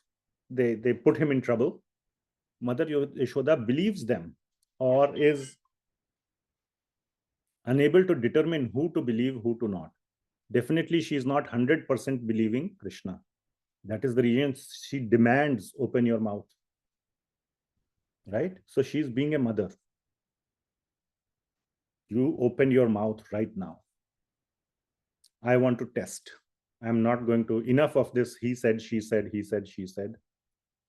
they put him in trouble. Mother Yashoda believes them or is unable to determine who to believe, who to not. Definitely, she is not 100% believing Krishna. That is the reason she demands, open your mouth. Right? So she's being a mother. You open your mouth right now. I want to test. I'm not going to, enough of this, he said, she said, he said, she said.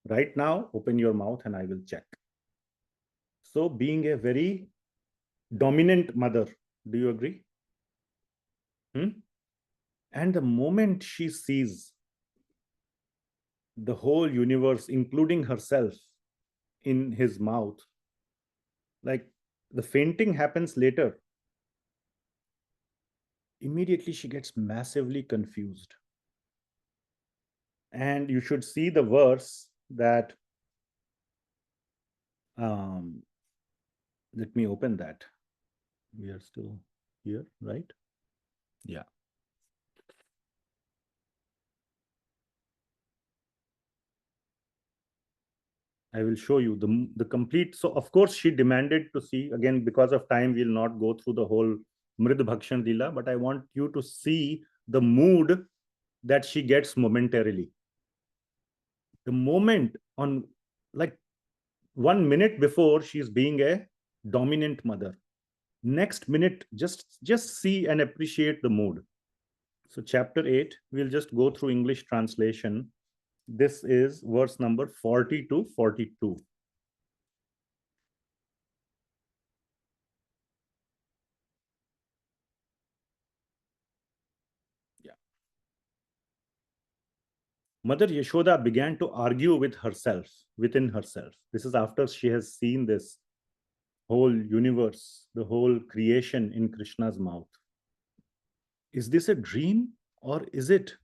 Right now, open your mouth and I will check. So being a very dominant mother, do you agree? And the moment she sees the whole universe, including herself, in his mouth, like the fainting happens later, immediately she gets massively confused. And you should see the verse that, let me open that. We are still here, right? Yeah. I will show you the complete. So of course she demanded to see, again, because of time, we'll not go through the whole Mrid Bhakshan Leela, but I want you to see the mood that she gets momentarily. The moment on, like 1 minute before, she's being a dominant mother. Next minute, just see and appreciate the mood. So chapter 8, we'll just go through English translation. This is verse number 40 to 42. Yeah. Mother Yashoda began to argue with herself, within herself. This is after she has seen this whole universe, the whole creation in Krishna's mouth. Is this a dream, or is it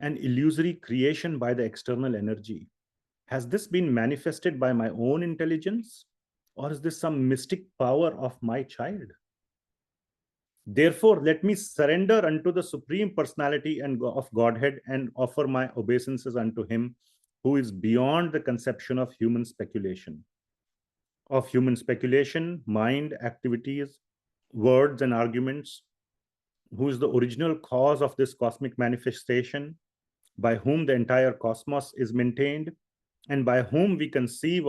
an illusory creation by the external energy? Has this been manifested by my own intelligence, or is this some mystic power of my child? Therefore, let me surrender unto the Supreme Personality of Godhead and offer my obeisances unto him who is beyond the conception of human speculation. Mind, activities, words, and arguments, who is the original cause of this cosmic manifestation, by whom the entire cosmos is maintained, and by whom we can conceive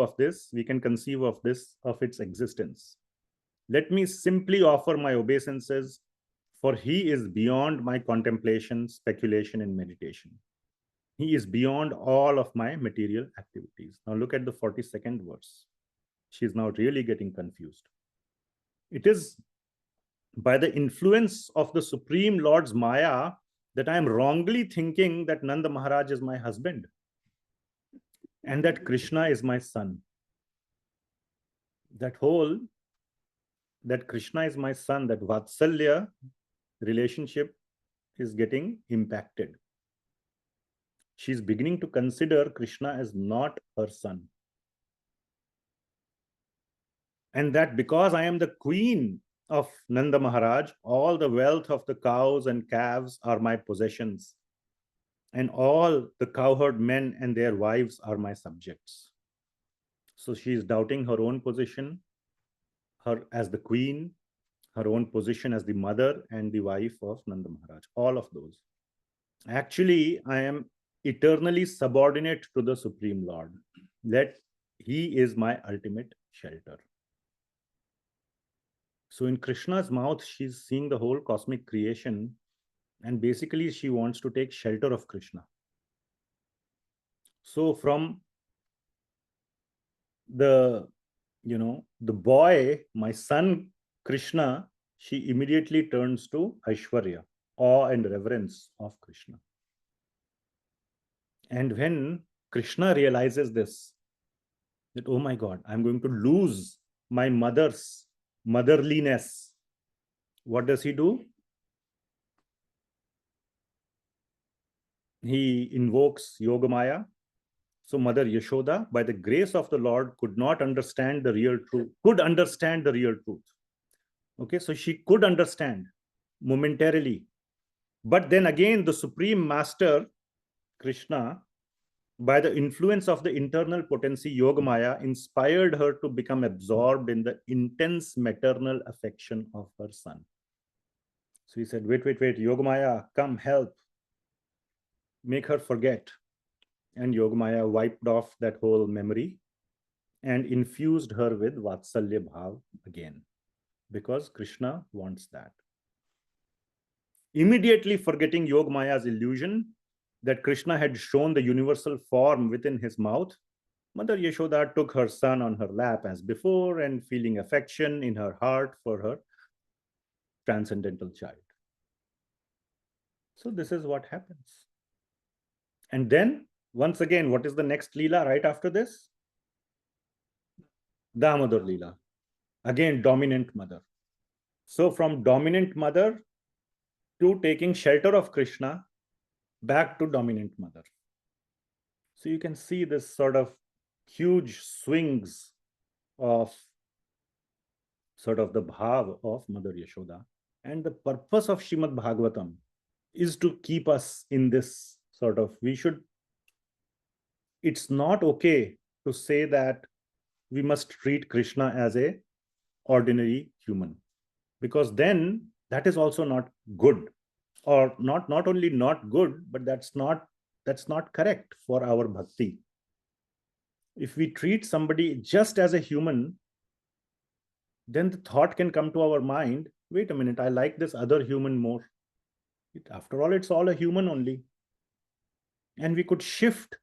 of its existence. Let me simply offer my obeisances, for he is beyond my contemplation, speculation, and meditation. He is beyond all of my material activities. Now look at the 42nd verse. She's now really getting confused. It is by the influence of the Supreme Lord's Maya that I am wrongly thinking that Nanda Maharaj is my husband and that Krishna is my son. That Krishna is my son, that Vatsalya relationship is getting impacted. She's beginning to consider Krishna as not her son. And that because I am the queen of Nanda Maharaj, all the wealth of the cows and calves are my possessions, and all the cowherd men and their wives are my subjects. So she is doubting her own position, her as the queen, her own position as the mother and the wife of Nanda Maharaj, all of those. Actually, I am eternally subordinate to the Supreme Lord, that he is my ultimate shelter. So in Krishna's mouth, she's seeing the whole cosmic creation, and basically she wants to take shelter of Krishna. So from the boy, my son Krishna, she immediately turns to Aishwarya, awe and reverence of Krishna. And when Krishna realizes this, that, oh my God, I'm going to lose my mother's motherliness, what does he do? He invokes Yogamaya. So Mother Yashoda, by the grace of the Lord, could understand the real truth. Okay, so she could understand momentarily. But then again, the Supreme Master, Krishna, by the influence of the internal potency Yogamaya, inspired her to become absorbed in the intense maternal affection of her son. So he said, wait, Yogamaya, come help. Make her forget. And Yogamaya wiped off that whole memory and infused her with Vatsalya Bhav again, because Krishna wants that. Immediately forgetting Yogamaya's illusion that Krishna had shown the universal form within his mouth, Mother Yashoda took her son on her lap as before and feeling affection in her heart for her transcendental child. So this is what happens. And then, once again, what is the next Leela right after this? Damodar Leela. Again, dominant mother. So from dominant mother to taking shelter of Krishna, back to dominant mother. So you can see this sort of huge swings of sort of the bhava of Mother Yashoda. And the purpose of Srimad Bhagavatam is to keep us in this sort of, it's not okay to say that we must treat Krishna as a ordinary human, because then that is also not good, or not only not good, but that's not correct for our bhakti. If we treat somebody just as a human, then the thought can come to our mind, wait a minute, I like this other human more. After all, it's all a human only. And we could shift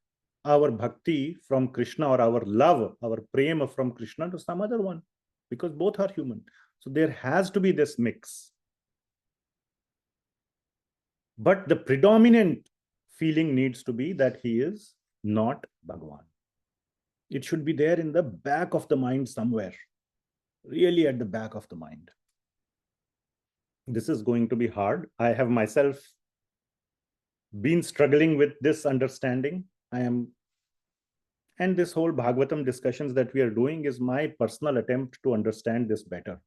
our bhakti from Krishna, or our love, our prema from Krishna to some other one, because both are human. So there has to be this mix. But the predominant feeling needs to be that he is not Bhagavan. It should be there in the back of the mind somewhere, really at the back of the mind. This is going to be hard. I have myself been struggling with this understanding. And this whole Bhagavatam discussions that we are doing is my personal attempt to understand this better.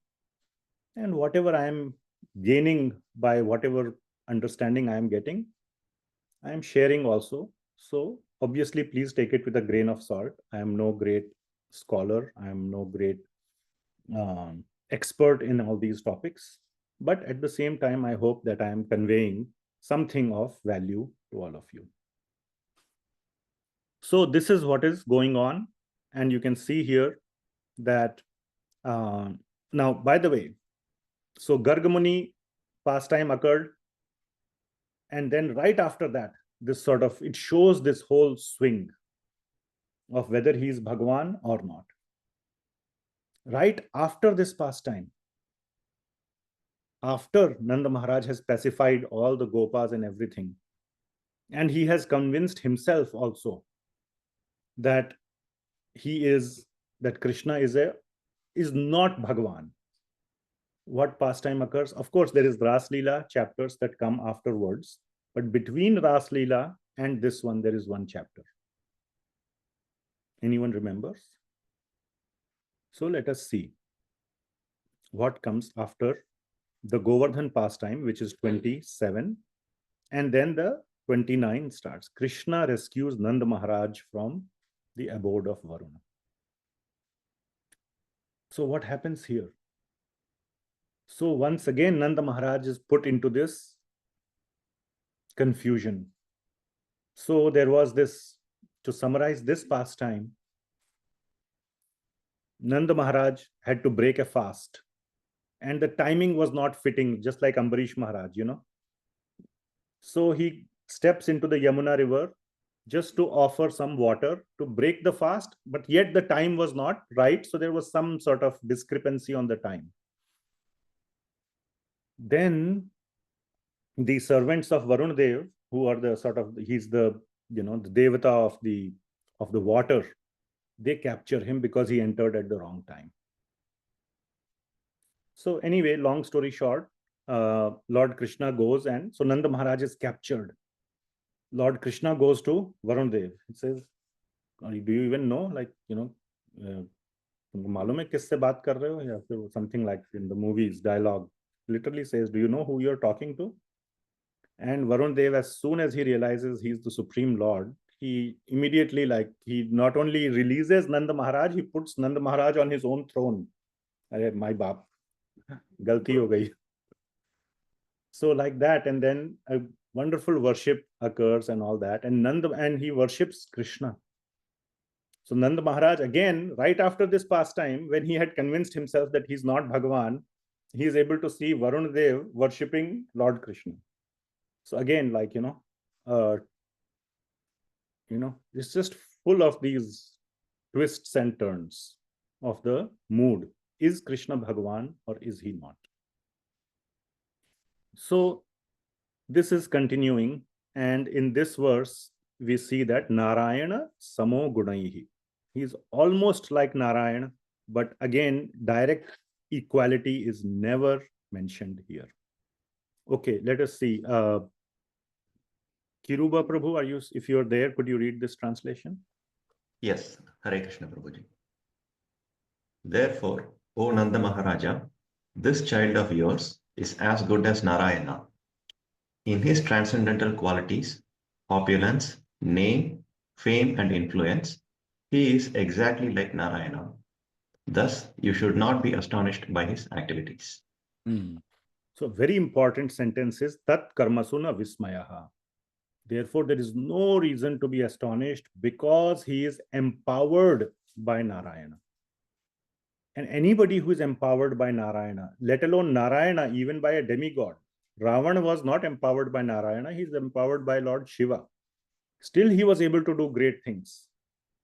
And whatever I am gaining by whatever understanding I am getting, I am sharing also. So obviously, please take it with a grain of salt. I am no great scholar. I am no great expert in all these topics. But at the same time, I hope that I am conveying something of value to all of you. So this is what is going on. And you can see here that now, by the way, so Garga Muni pastime occurred. And then right after that, this sort of, it shows this whole swing of whether he is Bhagavan or not. Right after this pastime, after Nanda Maharaj has pacified all the Gopas and everything, and he has convinced himself also that that Krishna is not Bhagavan. What pastime occurs? Of course, there is Ras Leela chapters that come afterwards, but between Ras Leela and this one, there is one chapter. Anyone remembers? So let us see what comes after the Govardhan pastime, which is 27, and then the 29 starts. Krishna rescues Nanda Maharaj from the abode of Varuna. So what happens here? So once again, Nanda Maharaj is put into this confusion. So there was this, to summarize this pastime, Nanda Maharaj had to break a fast. And the timing was not fitting, just like Ambarish Maharaj, So he steps into the Yamuna river just to offer some water to break the fast, but yet the time was not right. So there was some sort of discrepancy on the time. Then the servants of Varun Dev, who are the sort of, he's the, the Devata of the water, they capture him because he entered at the wrong time. So anyway, long story short, Lord Krishna goes, and so Nanda Maharaj is captured. Lord Krishna goes to Varun Dev. He says, do you even know, like, तुमको मालूम है किससे बात कर रहे हो, या फिर something like in the movies dialogue literally says, do you know who you're talking to? And Varun Dev, as soon as he realizes he's the Supreme Lord, he immediately, like, he not only releases Nanda Maharaj, he puts Nanda Maharaj on his own throne. Arey, my baap, galti ho gayi. So like that, and then a wonderful worship occurs and all that, and he worships Krishna. So Nanda Maharaj, again, right after this pastime, when he had convinced himself that he's not Bhagavan, he is able to see Varun Dev worshipping Lord Krishna. So again, like, it's just full of these twists and turns of the mood. Is Krishna Bhagavan or is he not? So this is continuing, and in this verse, we see that Nārāyaṇa samo gunaihi. He is almost like Nārāyaṇa, but again, direct equality is never mentioned here. Okay, let us see. Kiruba Prabhu, if you're there, could you read this translation? Yes, Hare Krishna Prabhuji. Therefore, O Nanda Mahāraja, this child of yours is as good as Nārāyaṇa. In his transcendental qualities, opulence, name, fame, and influence, he is exactly like Nārāyaṇa. Thus, you should not be astonished by his activities. So, very important sentence is Tat karmasuna vismayah. Therefore, there is no reason to be astonished because he is empowered by Nārāyaṇa. And anybody who is empowered by Nārāyaṇa, let alone Nārāyaṇa, even by a demigod, Ravana was not empowered by Nārāyaṇa, he is empowered by Lord Shiva. Still, he was able to do great things.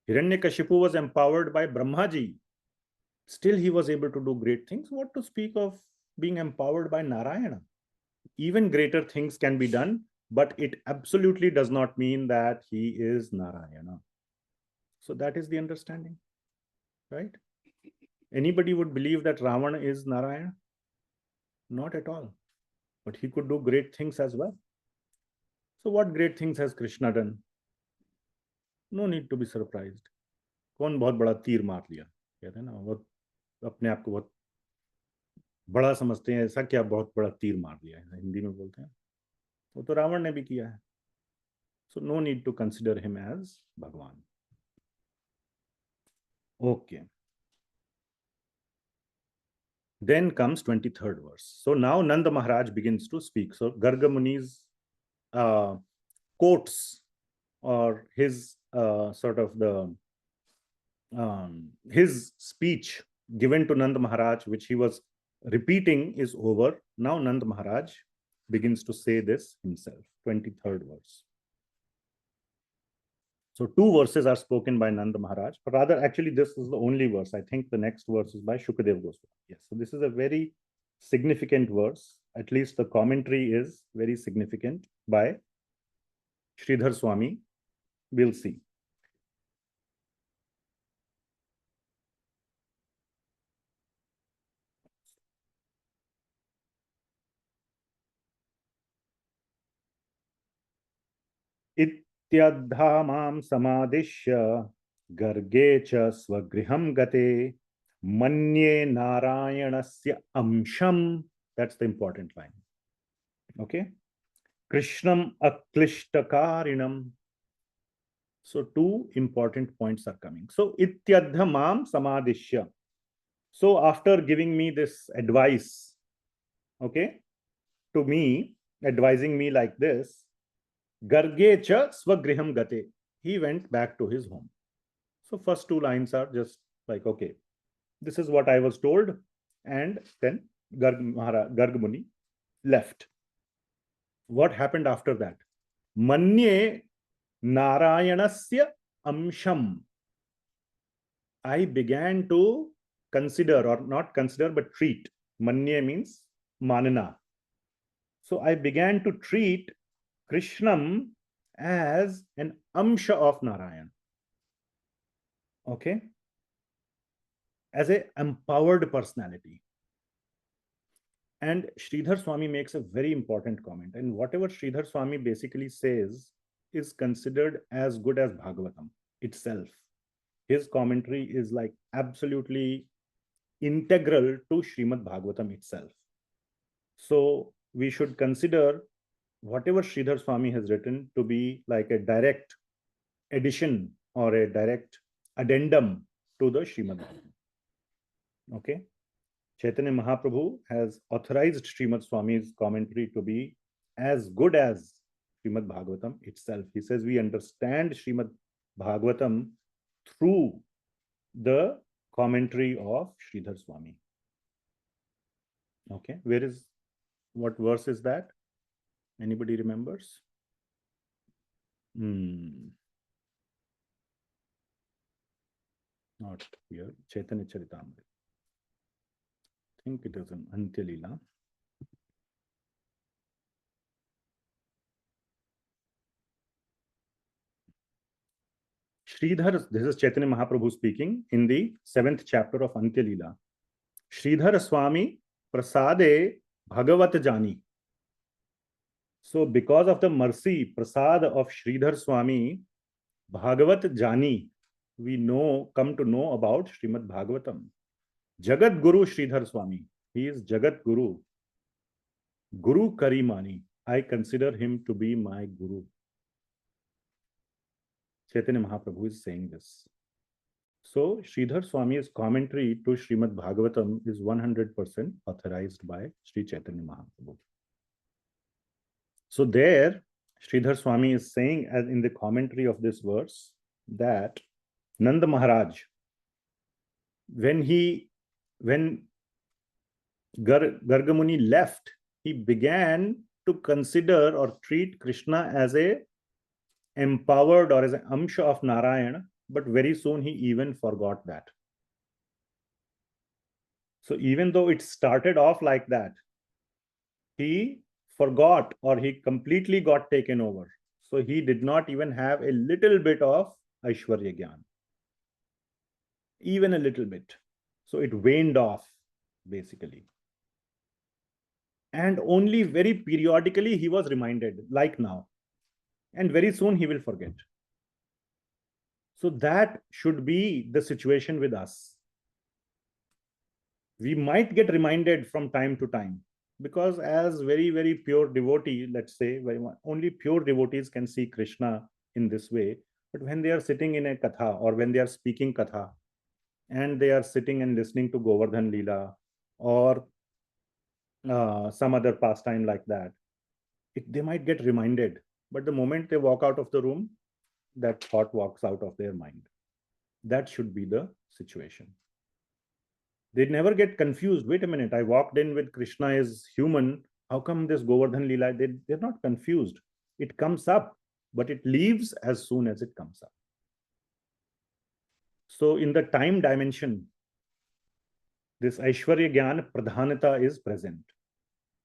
Hiranyakashipu was empowered by Brahmaji. Still, he was able to do great things. What to speak of being empowered by Nārāyaṇa? Even greater things can be done, but it absolutely does not mean that he is Nārāyaṇa. So that is the understanding, right? Anybody would believe that Ravana is Nārāyaṇa? Not at all. But he could do great things as well. So what great things has Krishna done? No need to be surprised. कौन बहुत बड़ा तीर मार लिया, कहते हैं ना, वो अपने आप को बहुत बड़ा समझते हैं, ऐसा क्या बहुत बड़ा तीर मार लिया है, हिंदी में बोलते हैं, वो तो रावण ने भी किया है. So no need to consider him as Bhagavan. Okay. Then comes 23rd verse. So now Nanda Maharaj begins to speak. So Garga Muni's quotes, or his sort of the his speech given to Nanda Maharaj, which he was repeating, is over. Now Nanda Maharaj begins to say this himself. 23rd verse. So two verses are spoken by Nanda Maharaj, but rather actually this is the only verse. I think the next verse is by Sukadeva Goswami. Yes, so this is a very significant verse. At least the commentary is very significant by Sridhar Swami. We'll see. Ityadha mam samadishya garge cha swagriham gate manye narayanasya amsham. That's the important line. Okay. Krishnam aklishtakārinam. So two important points are coming. So ityadha mam samadishya. So after giving me this advice okay, to me, advising me like this, Garge cha swagriham gate. He went back to his home. So first two lines are just like, okay, this is what I was told. And then Garga Muni left. What happened after that? Manye Narayanasya amsham. I began to consider, or not consider, but treat. Manye means manana. So I began to treat Krishnam as an amsha of Narayan. Okay? As a empowered personality. And Sridhar Swami makes a very important comment. And whatever Sridhar Swami basically says is considered as good as Bhagavatam itself. His commentary is like absolutely integral to Srimad Bhagavatam itself. So we should consider whatever Sridhar Swami has written to be like a direct addition or a direct addendum to the Srimad Bhagavatam. Okay? Chaitanya Mahaprabhu has authorized Srimad Swami's commentary to be as good as Srimad Bhagavatam itself. He says we understand Srimad Bhagavatam through the commentary of Sridhar Swami. Okay, what verse is that? Anybody remembers? Not here. Chaitanya Charitamrita. I think it is an Antya Leela. Sridhar, this is Chaitanya Mahaprabhu speaking in the 7th chapter of Antya Leela. Sridhar Swami Prasade Bhagavat Jani. So because of the mercy, prasad of Sridhar Swami, Bhagavat Jani, we come to know about Srimad Bhagavatam. Jagat Guru Sridhar Swami. He is Jagat Guru. Guru Karimani. I consider him to be my Guru. Chaitanya Mahaprabhu is saying this. So Sridhar Swami's commentary to Srimad Bhagavatam is 100% authorized by Sri Chaitanya Mahaprabhu. So there, Sridhar Swami is saying, as in the commentary of this verse, that Nanda Maharaj, when Garga Muni left, he began to consider or treat Krishna as a empowered or as an amsha of Narayan, but very soon he even forgot that. So even though it started off like that, he forgot or he completely got taken over. So he did not even have a little bit of Aishwarya Gyan. Even a little bit. So it waned off, basically. And only very periodically he was reminded, like now. And very soon he will forget. So that should be the situation with us. We might get reminded from time to time, because as very, very pure devotee, let's say, only pure devotees can see Krishna in this way. But when they are sitting in a katha or when they are speaking katha and they are sitting and listening to Govardhan Leela or some other pastime like that, they might get reminded. But the moment they walk out of the room, that thought walks out of their mind. That should be the situation. They never get confused. Wait a minute, I walked in with Krishna is human. How come this Govardhan Leela? They're not confused. It comes up, but it leaves as soon as it comes up. So in the time dimension, this Aishwarya Gyan Pradhanata is present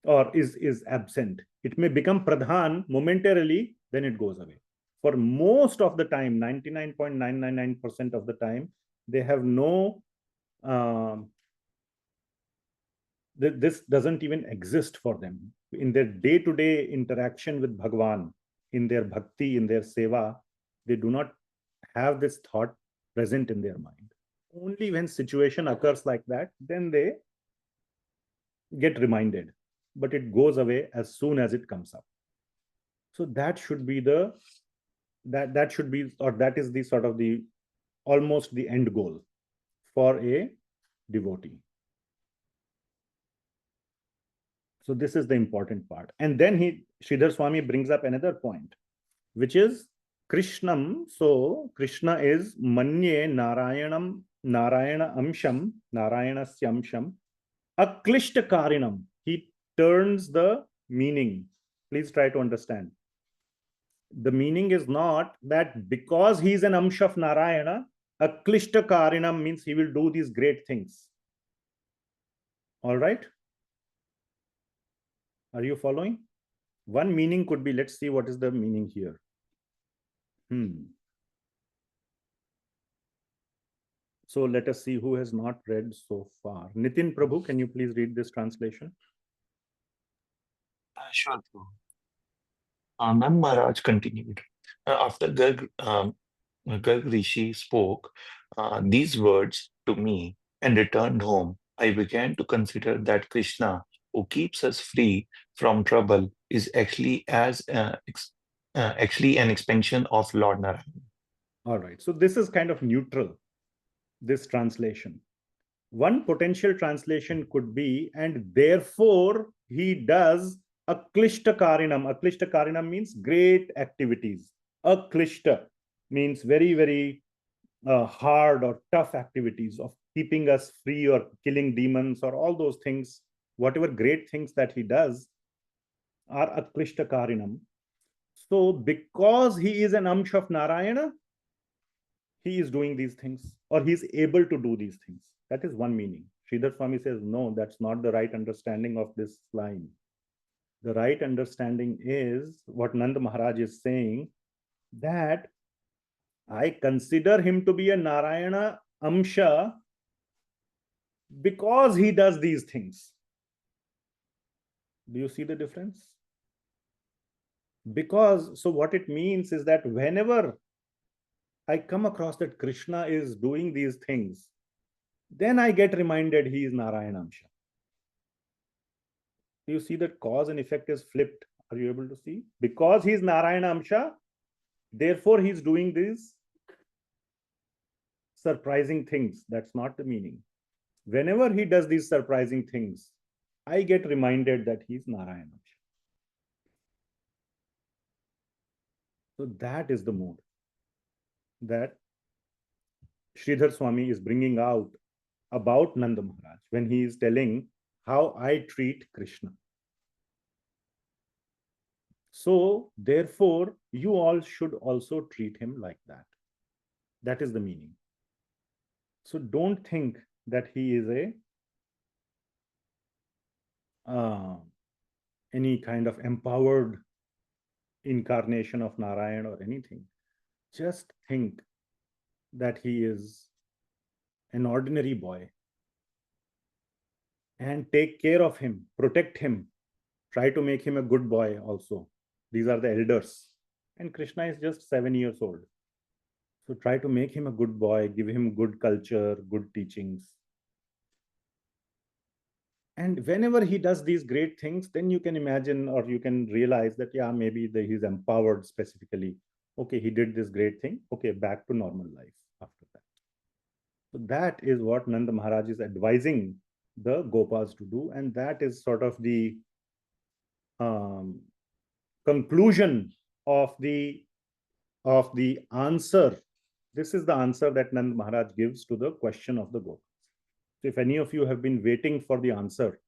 or is absent. It may become Pradhan momentarily, then it goes away. For most of the time, 99.999% of the time, they have no, this doesn't even exist for them. In their day-to-day interaction with Bhagwan, in their bhakti, in their seva, they do not have this thought present in their mind. Only when situation occurs like that, then they get reminded, but it goes away as soon as it comes up. So that should be that should be, or that is the sort of the almost the end goal for a devotee. So this is the important part. And then Sridhar Swami brings up another point, which is Krishnam. So Krishna is Manye Narayanam, Narayana Amsham, Narayanasya Amsham, Aklishta Karinam. He turns the meaning. Please try to understand. The meaning is not that because he's an Amsh of Narayana, Aklishta Karinam means he will do these great things. All right? Are you following? One meaning could be, let's see what is the meaning here. So let us see who has not read so far. Nitin Prabhu, can you please read this translation? Sure. Nanda Maharaj continued. After Garg Rishi spoke these words to me and returned home, I began to consider that Krishna, who keeps us free from trouble, is actually actually an expansion of Lord Nārāyaṇa. All right. So this is kind of neutral, this translation. One potential translation could be, and therefore he does Aklishta Karinam. Aklishta Karinam means great activities. Aklishta means very, very hard or tough activities of keeping us free or killing demons or all those things. Whatever great things that he does are Aklishta Karinam. So because he is an Amsh of Narayana, he is doing these things, or he is able to do these things. That is one meaning. Sridhar Swami says, no, that's not the right understanding of this line. The right understanding is what Nanda Maharaj is saying, that I consider him to be a Narayana Amsha because he does these things. Do you see the difference? Because, so what it means is that whenever I come across that Krishna is doing these things, then I get reminded he is Narayana Amsha. Do you see that cause and effect is flipped? Are you able to see? Because he is Narayana Amsha, therefore he is doing these surprising things. That's not the meaning. Whenever he does these surprising things, I get reminded that he is Narayana Amsha. So that is the mood that Sridhar Swami is bringing out about Nanda Maharaj when he is telling how I treat Krishna. So therefore, you all should also treat him like that. That is the meaning. So don't think that he is any kind of empowered incarnation of Narayan or anything. Just think that he is an ordinary boy, and take care of him, protect him, try to make him a good boy also. These are the elders, and Krishna is just 7 years old. So try to make him a good boy, give him good culture, good teachings. And whenever he does these great things, then you can imagine, or you can realize that, yeah, maybe he's empowered specifically. Okay, he did this great thing. Okay, back to normal life after that. So that is what Nanda Maharaj is advising the Gopas to do. And that is sort of the conclusion of the answer. This is the answer that Nanda Maharaj gives to the question of the Gopas. So if any of you have been waiting for the answer,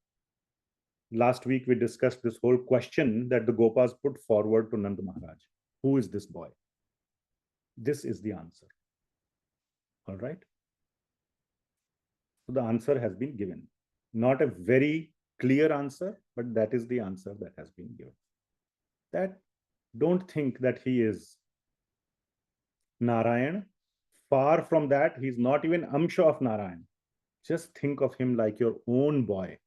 last week we discussed this whole question that the Gopas put forward to Nanda Maharaj. Who is this boy? This is the answer. All right. So the answer has been given. Not a very clear answer, but that is the answer that has been given. That don't think that he is Narayan. Far from that, he's not even Amsha of Narayan. Just think of him like your own boy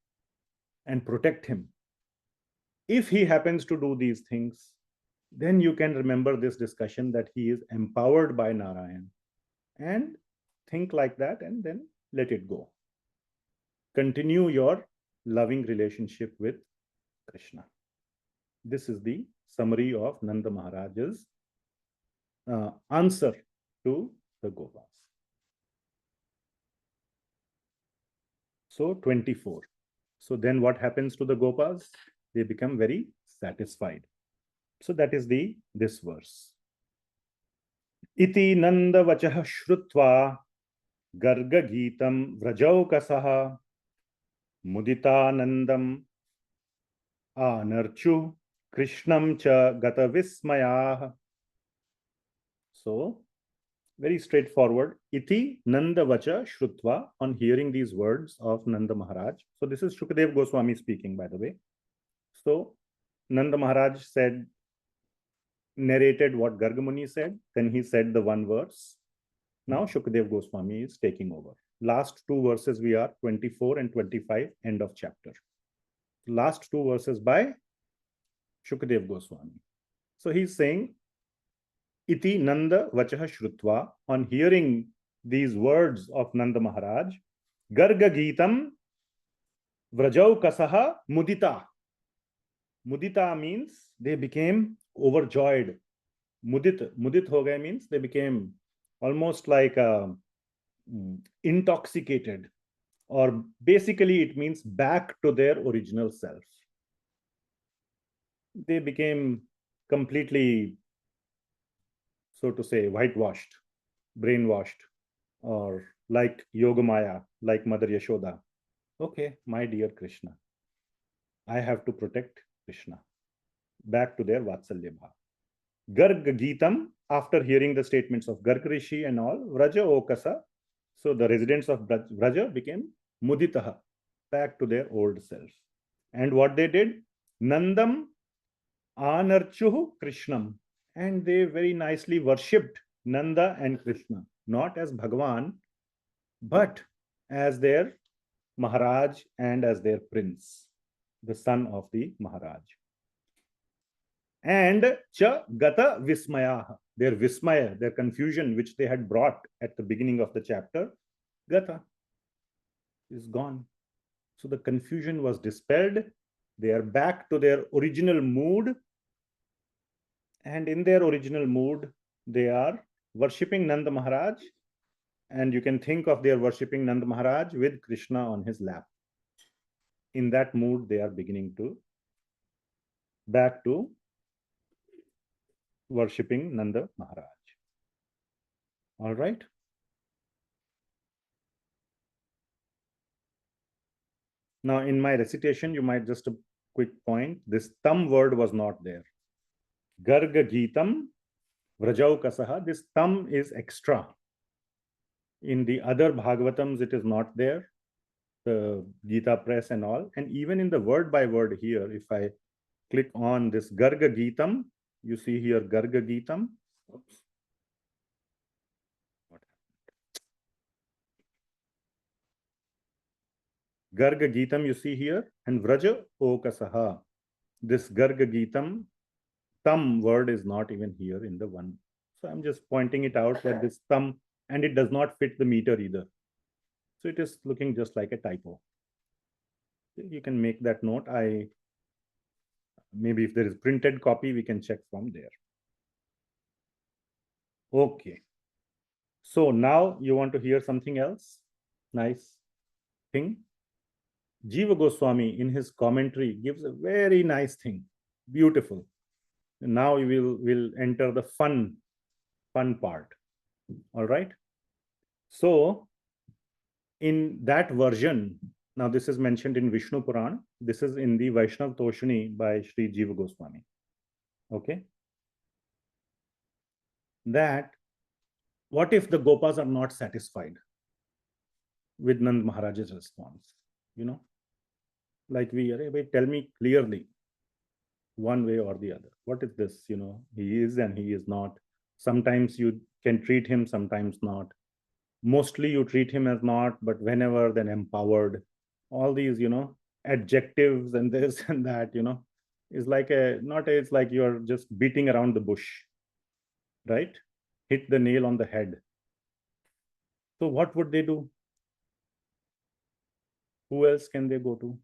and protect him. If he happens to do these things, then you can remember this discussion that he is empowered by Narayan, and think like that and then let it go. Continue your loving relationship with Krishna. This is the summary of Nanda Maharaj's answer to the Gopas. So 24. So then what happens to the Gopas? They become very satisfied. So that is this verse. Iti Nanda Vachah Shrutva Garga Gitam Vrajaukasaha Mudita Nandam Anarchu Krishnam Cha Gata Vismayah. So very straightforward. Iti Nanda Vacha Shrutva, on hearing these words of Nanda Maharaj. So this is Sukadeva Goswami speaking, by the way. So Nanda Maharaj narrated what Garga Muni said, then he said the one verse. Now Sukadeva Goswami is taking over. Last two verses we are 24 and 25, end of chapter. Last two verses by Sukadeva Goswami. So he's saying, Iti Nanda Vachaha Shrutva, on hearing these words of Nanda Maharaj, Garga Gitam Vrajau Kasaha Mudita. Mudita means they became overjoyed. Mudit ho gaye means they became almost like intoxicated, or basically it means back to their original self. They became completely, so to say, whitewashed, brainwashed, or like Yogamaya, like Mother Yashoda. Okay, my dear Krishna, I have to protect Krishna. Back to their Vatsalya Bhava. Garga Gitam, after hearing the statements of Garga Rishi and all, Vraja Okasa, so the residents of Vraja became Muditaha, back to their old self. And what they did? Nandam Anarchuhu Krishnam. And they very nicely worshipped Nanda and Krishna, not as Bhagavan, but as their Maharaj and as their prince, the son of the Maharaj. And cha gata vismayah, their vismaya, their confusion which they had brought at the beginning of the chapter, gata is gone. So the confusion was dispelled. They are back to their original mood. And in their original mood, they are worshipping Nanda Maharaj. And you can think of their worshipping Nanda Maharaj with Krishna on his lap. In that mood, they are beginning to back to worshipping Nanda Maharaj. All right. Now, in my recitation, you might just a quick point. This tam word was not there. Garga Gitam Vrajau Kasaha. This tam is extra. In the other Bhagavatams, it is not there. The Gita Press and all. And even in the word by word here, if I click on this Garga Gitam, you see here Garga Gitam. Oops. What happened? Garga Gitam you see here, and Vraja Okasaha. This Garga Gitam, tam word is not even here in the one. So I'm just pointing it out that this tam, and it does not fit the meter either. So it is looking just like a typo. You can make that note. Maybe if there is printed copy, we can check from there. Okay. So now you want to hear something else? Nice thing. Jiva Goswami in his commentary gives a very nice thing. Beautiful. And now we will enter the fun part. All right. So in that version, now this is mentioned in Vishnu Puran. This is in the Vaishnav Toshini by Sri Jiva Goswami. Okay. That what if the Gopas are not satisfied with Nand Maharaj's response? You know, like tell me clearly, one way or the other. What is this? You know, he is and he is not. Sometimes you can treat him, sometimes not. Mostly you treat him as not, but whenever, then empowered. All these, you know, adjectives and this and that, you know, is like it's like you're just beating around the bush, right? Hit the nail on the head. So what would they do? Who else can they go to?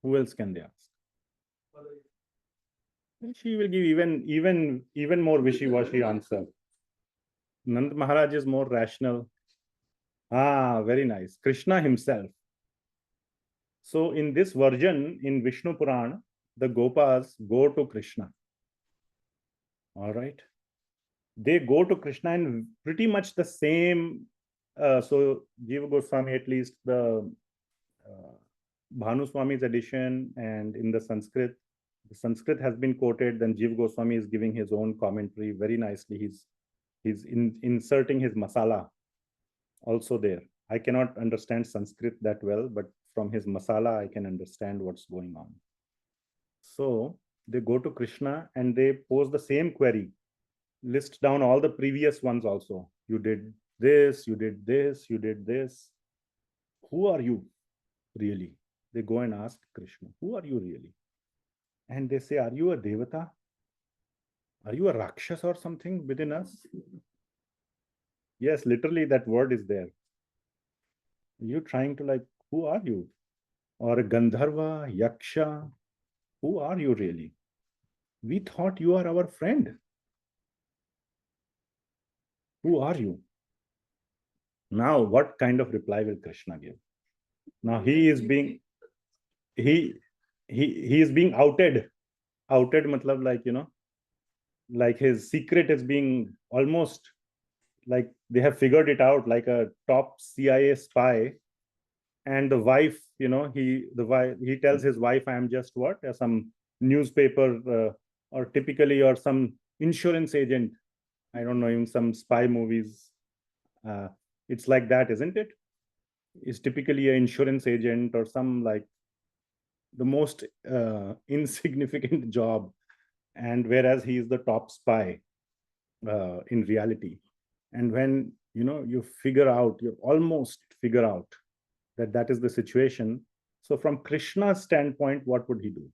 Who else can they ask? She will give even more wishy-washy answer. Nanda Maharaj is more rational. Very nice. Krishna himself. So in this version, in Vishnu Purana, the Gopas go to Krishna. All right. They go to Krishna in pretty much the same. So Jiva Goswami, at least the Bhanu Swami's edition, and in the Sanskrit has been quoted. Then Jiva Goswami is giving his own commentary very nicely. He's inserting his masala also there. I cannot understand Sanskrit that well, but from his masala, I can understand what's going on. So they go to Krishna and they pose the same query. List down all the previous ones also. You did this, you did this, you did this. Who are you really? They go and ask Krishna, who are you really? And they say, are you a devata? Are you a rakshas or something within us? Yes, literally that word is there. You're trying to who are you? Or a Gandharva, Yaksha? Who are you really? We thought you are our friend. Who are you? Now, what kind of reply will Krishna give? Now he is being outed. Outed matlab like his secret is being almost like they have figured it out, like a top CIA spy. And the wife, he tells his wife, I am just what? Some newspaper or typically or some insurance agent. I don't know, in some spy movies. It's like that, isn't it? It's typically an insurance agent or some like the most insignificant job. And whereas he is the top spy in reality. And when, you almost figure out that is the situation. So from Krishna's standpoint, what would he do?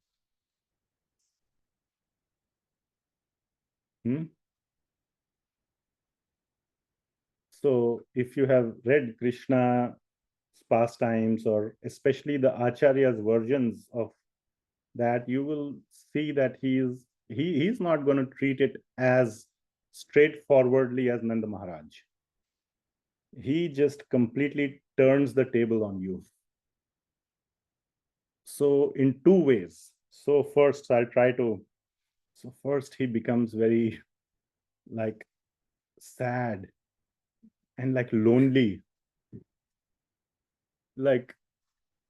So if you have read Krishna's pastimes, or especially the acharyas versions of that, you will see that he's not going to treat it as straightforwardly as Nanda Maharaj. He just completely turns the table on you. So in two ways. So first he becomes very sad and lonely.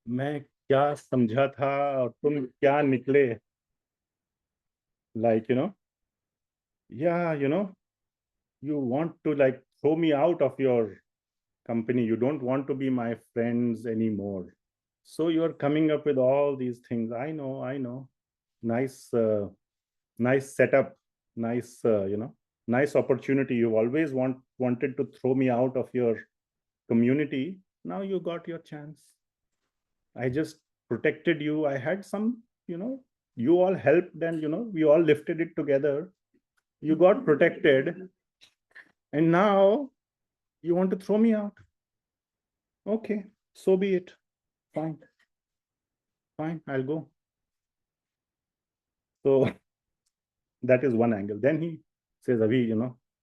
मैं क्या समझा था और तुम क्या निकले? You want to throw me out of your company. You don't want to be my friends anymore. So you're coming up with all these things. I know. Nice setup. Nice, nice opportunity. You always wanted to throw me out of your community. Now you got your chance. I just protected you. I had some, you all helped and, we all lifted it together. You got protected. And now you want to throw me out. Okay, so be it. Fine, I'll go. So that is one angle. Then he says, Avi,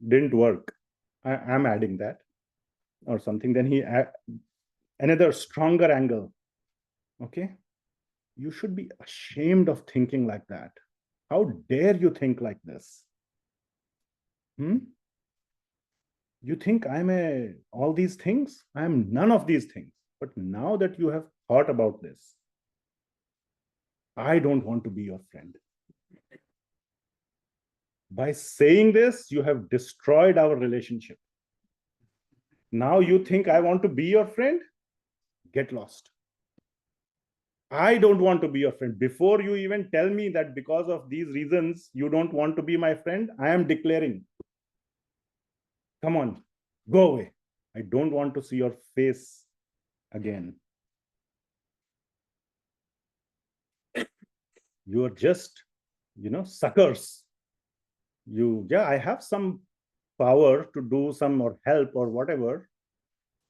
didn't work. I'm adding that or something. Then he another stronger angle. Okay, you should be ashamed of thinking like that. How dare you think like this? You think I'm all these things? I am none of these things. But now that you have thought about this, I don't want to be your friend. By saying this, you have destroyed our relationship. Now you think I want to be your friend? Get lost. I don't want to be your friend. Before you even tell me that because of these reasons, you don't want to be my friend, I am declaring, come on, go away. I don't want to see your face again. You are just, suckers. I have some power to do some or help or whatever.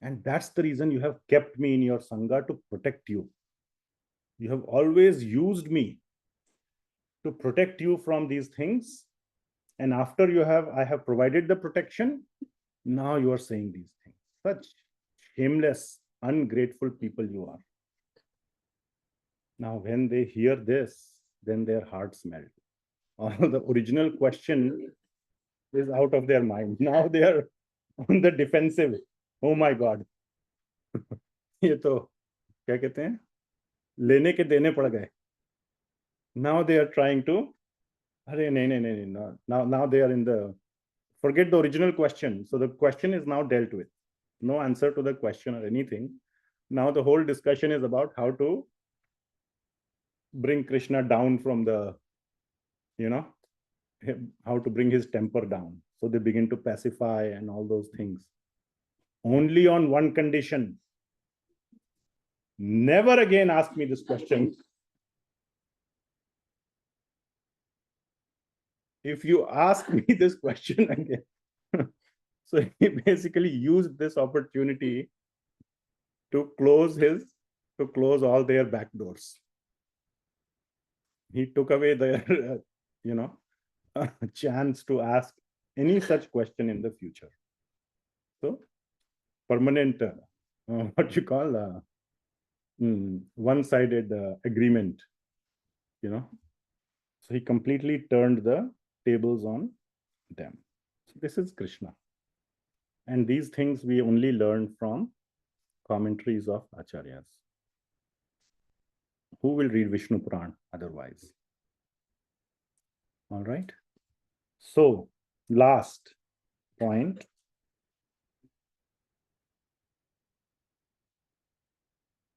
And that's the reason you have kept me in your Sangha, to protect you. You have always used me to protect you from these things. And after I have provided the protection, now you are saying these things. Such shameless, ungrateful people you are. Now, when they hear this, then their hearts melt. All the original question is out of their mind. Now they are on the defensive. Oh my God. ये तो क्या कहते हैं? लेने के देने पड़ गए. Now they are trying to. अरे नहीं. Now they are in the. Forget the original question. So the question is now dealt with. No answer to the question or anything. Now the whole discussion is about how to bring Krishna down from the, how to bring his temper down. So they begin to pacify and all those things. Only on one condition. Never again ask me this question. If you ask me this question again. So he basically used this opportunity to close all their back doors. He took away their, chance to ask any such question in the future. So, permanent, what you call, one-sided agreement, So he completely turned the tables on them. So this is Krishna. And these things we only learn from commentaries of acharyas. Who will read Vishnu Puran otherwise? All right. So, last point.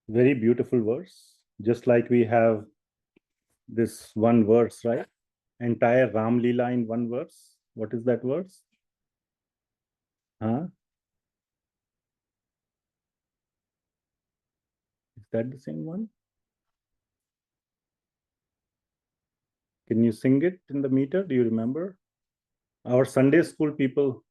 Very beautiful verse. Just like we have this one verse, right? Entire Ram Leela in one verse. What is that verse? Huh? Is that the same one? Can you sing it in the meter? Do you remember? Our Sunday school people.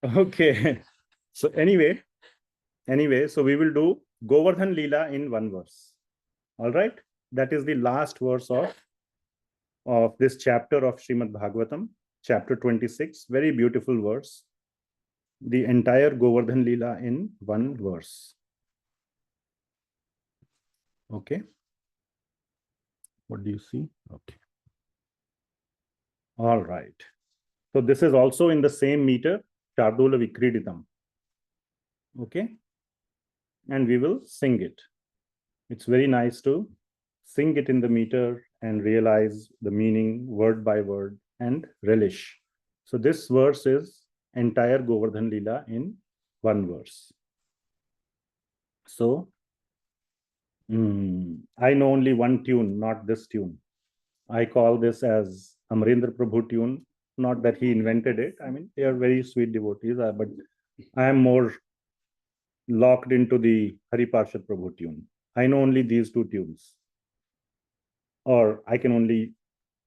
Okay. So anyway, so we will do Govardhan Leela in one verse. All right. That is the last verse of this chapter of Srimad Bhagavatam, chapter 26. Very beautiful verse. The entire Govardhan Leela in one verse. Okay. What do you see? Okay. All right. So this is also in the same meter, Shardula Vikriditam. Okay. And we will sing it. It's very nice to sing it in the meter and realize the meaning word by word and relish. So this verse is entire Govardhan Leela in one verse. So I know only one tune, not this tune. I call this as Amarendra Prabhu tune. Not that he invented it. I mean, they are very sweet devotees, but I am more locked into the Hari Parshad Prabhu tune. I know only these two tunes. Or I can only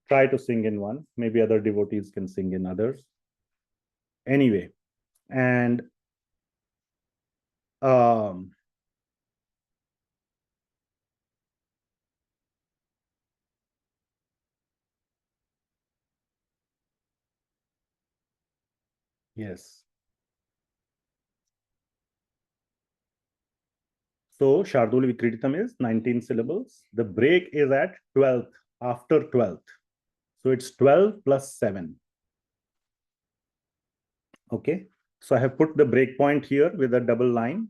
try to sing in one. Maybe other devotees can sing in others. Anyway, and yes. So Shardula Vikriditam is 19 syllables. The break is at 12th, after 12th. So it's 12 plus 7. Okay. So I have put the break point here with a double line.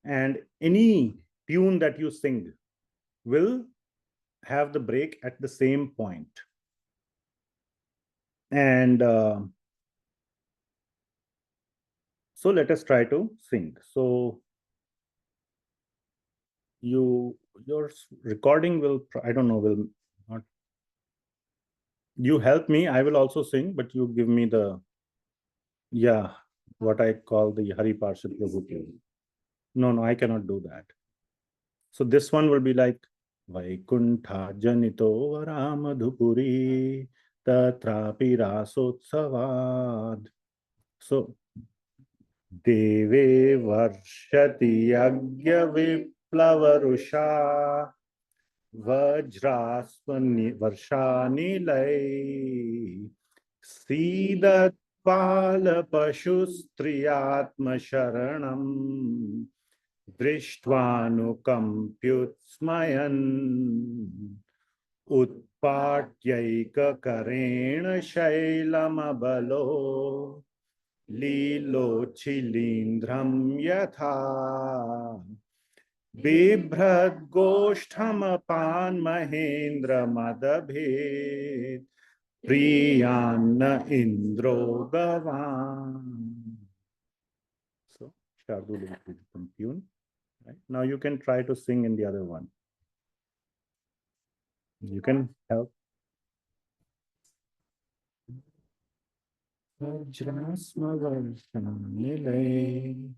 And any tune that you sing will have the break at the same point. And so let us try to sing. So your recording will, I don't know, will not. You help me, I will also sing, but you give me the, what I call the Hari Parshad Prabhu tune. No, I cannot do that. So this one will be like Vaikuntha Janito Varamadhupuri tatrapi rasotsavad. So, Deve varshati yagya viplavarusha vajrasvani varshanilai sidat pala pashustriyatma sharanam drishtvanukampyutsmayan utpatyaika karena shailamabalo लीलोच्छिलीन्द्रं यथा बिभ्रद्गोष्ठमपान् महेन्द्रमदभेत् प्रियान्न इन्द्रो गवान्. So, Shardula tune. Right? Now you can try to sing in the other one. You can help. Vajrasmavarsanilai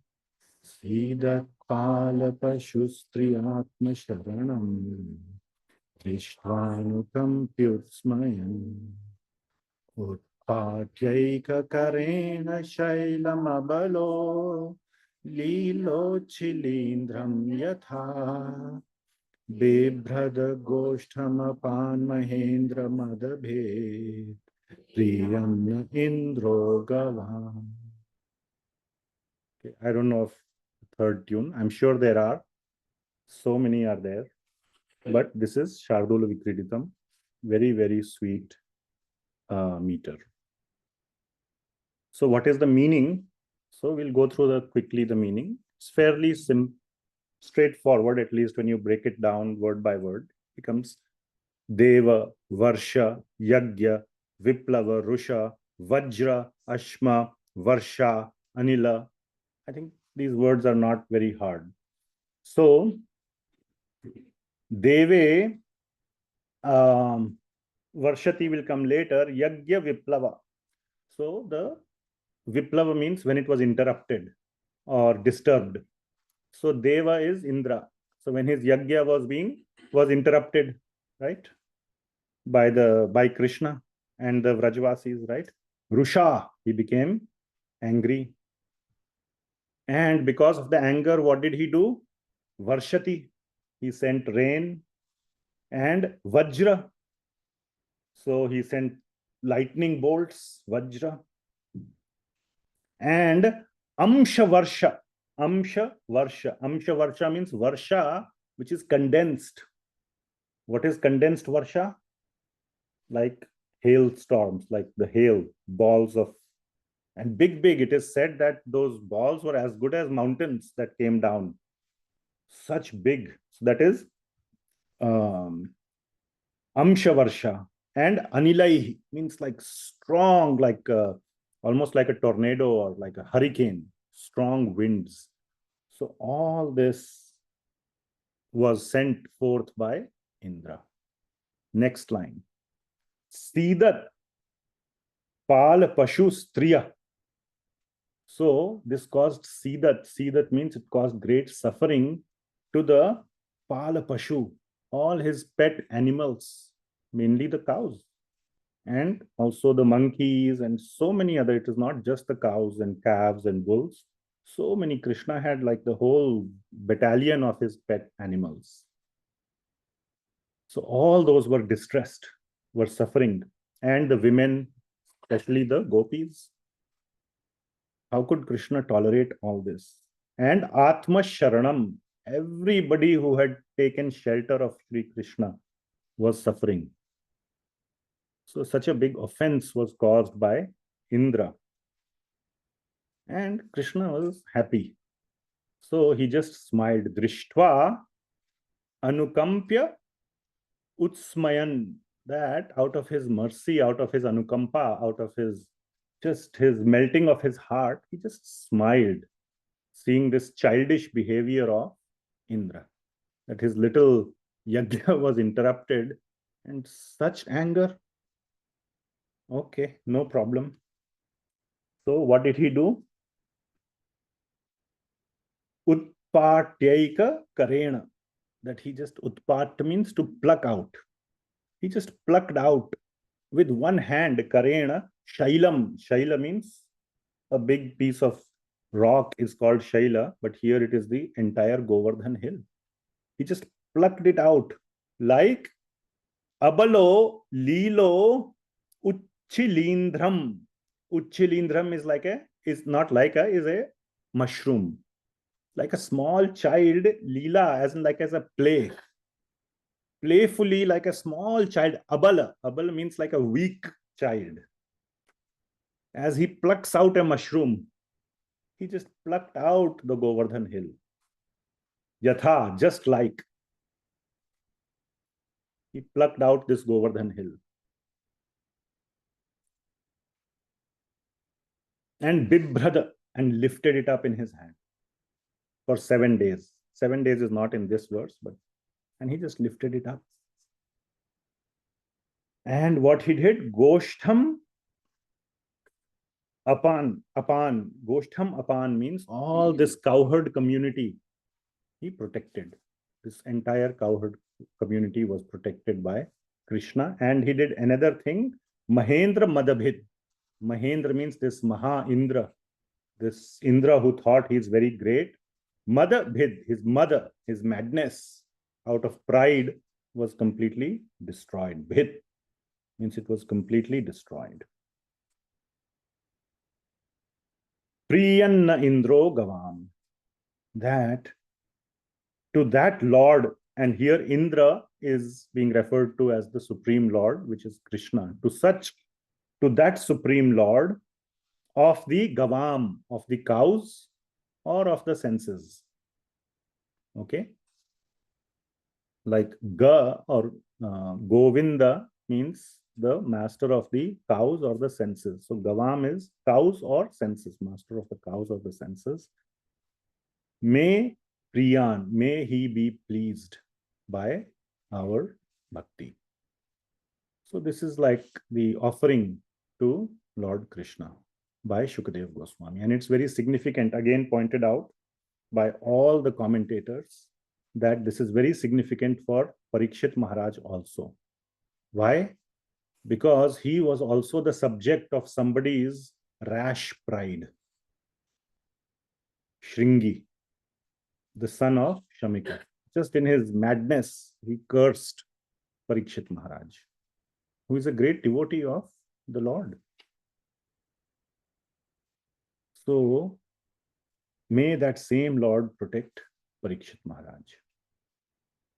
Siddhatpalapashustriyatmasharanam Vishnvanukampyutsmayan Utpatyaikakarena shailamabalo Lilochilindram yatha Bibhrada Goshtamapan Mahendra Madabhe Priyam Indro Gavan. Okay, I don't know of the third tune. I'm sure there are. So many are there. But this is Shardula Vikriditam. Very, very sweet meter. So what is the meaning? So we'll go through quickly the meaning. It's fairly straightforward, at least when you break it down word by word. It becomes Deva, Varsha, Yagya, Viplava, Rusha, Vajra, Ashma, Varsha, Anila. I think these words are not very hard. So, Deve, Varshati will come later, Yagya, Viplava. So, the Viplava means when it was interrupted or disturbed. So, Deva is Indra. So, when his Yagya was interrupted, right? By Krishna and the Vrajavasis, right? Rusha, he became angry. And because of the anger, what did he do? Varshati, he sent rain. And Vajra, so he sent lightning bolts, Vajra. And Amsha Varsha, Amsha Varsha means Varsha, which is condensed. What is condensed Varsha? Like hailstorms, like the hail, balls of, and big. It is said that those balls were as good as mountains that came down. Such big. So that is Amsha Varsha. And Anilai means like strong, like almost like a tornado or like a hurricane, strong winds. So all this was sent forth by Indra. Next line. Sidat Pal Pashu Striya. So this caused Sidat. Sidat means it caused great suffering to the Pala Pashu, all his pet animals, mainly the cows, and also the monkeys and so many other. It is not just the cows and calves and bulls. So many. Krishna had like the whole battalion of his pet animals. So all those were distressed, were suffering. And the women, especially the gopis. How could Krishna tolerate all this? And Atma Sharanam, everybody who had taken shelter of Sri Krishna was suffering. So such a big offense was caused by Indra. And Krishna was happy. So he just smiled. Drishtva Anukampya Utsmayan. That out of his mercy, out of his anukampa, out of his melting of his heart, he just smiled, seeing this childish behavior of Indra. That his little yajna was interrupted, and such anger. Okay, no problem. So what did he do? Utpatyaika karena. That he just, utpat means to pluck out. He just plucked out with one hand, Karena, Shailam. Shaila means a big piece of rock is called Shaila, but here it is the entire Govardhan hill. He just plucked it out like Abalo, Lilo, Uchilindram. Uchilindram is not like a, is a mushroom. Like a small child, Leela, as a play. Playfully, like a small child, Abala. Abala means like a weak child. As he plucks out a mushroom, he just plucked out the Govardhan hill. Yatha, just like. He plucked out this Govardhan hill. And Bibhrada, and lifted it up in his hand for 7 days. 7 days is not in this verse, but, and he just lifted it up. And what he did, Goshtham Apan. Goshtham Apan means all this cowherd community he protected. This entire cowherd community was protected by Krishna. And he did another thing, Mahendra Madabhid. Mahendra means this Maha Indra, this Indra who thought he's very great. Madabhid, his mother, his madness out of pride was completely destroyed. Bhid means it was completely destroyed. Priyanna Indro Gavam. That to that Lord, and here Indra is being referred to as the Supreme Lord, which is Krishna. To that Supreme Lord of the Gavam, of the cows or of the senses. Okay? Like Ga or Govinda means the master of the cows or the senses. So Gavam is cows or senses, master of the cows or the senses. May Priyan, may he be pleased by our bhakti. So this is like the offering to Lord Krishna by Sukadeva Goswami. And it's very significant, again pointed out by all the commentators, that this is very significant for Parikshit Maharaj also. Why? Because he was also the subject of somebody's rash pride. Shringi, the son of Shamika. Just in his madness, he cursed Parikshit Maharaj, who is a great devotee of the Lord. So, may that same Lord protect Parikshit Maharaj.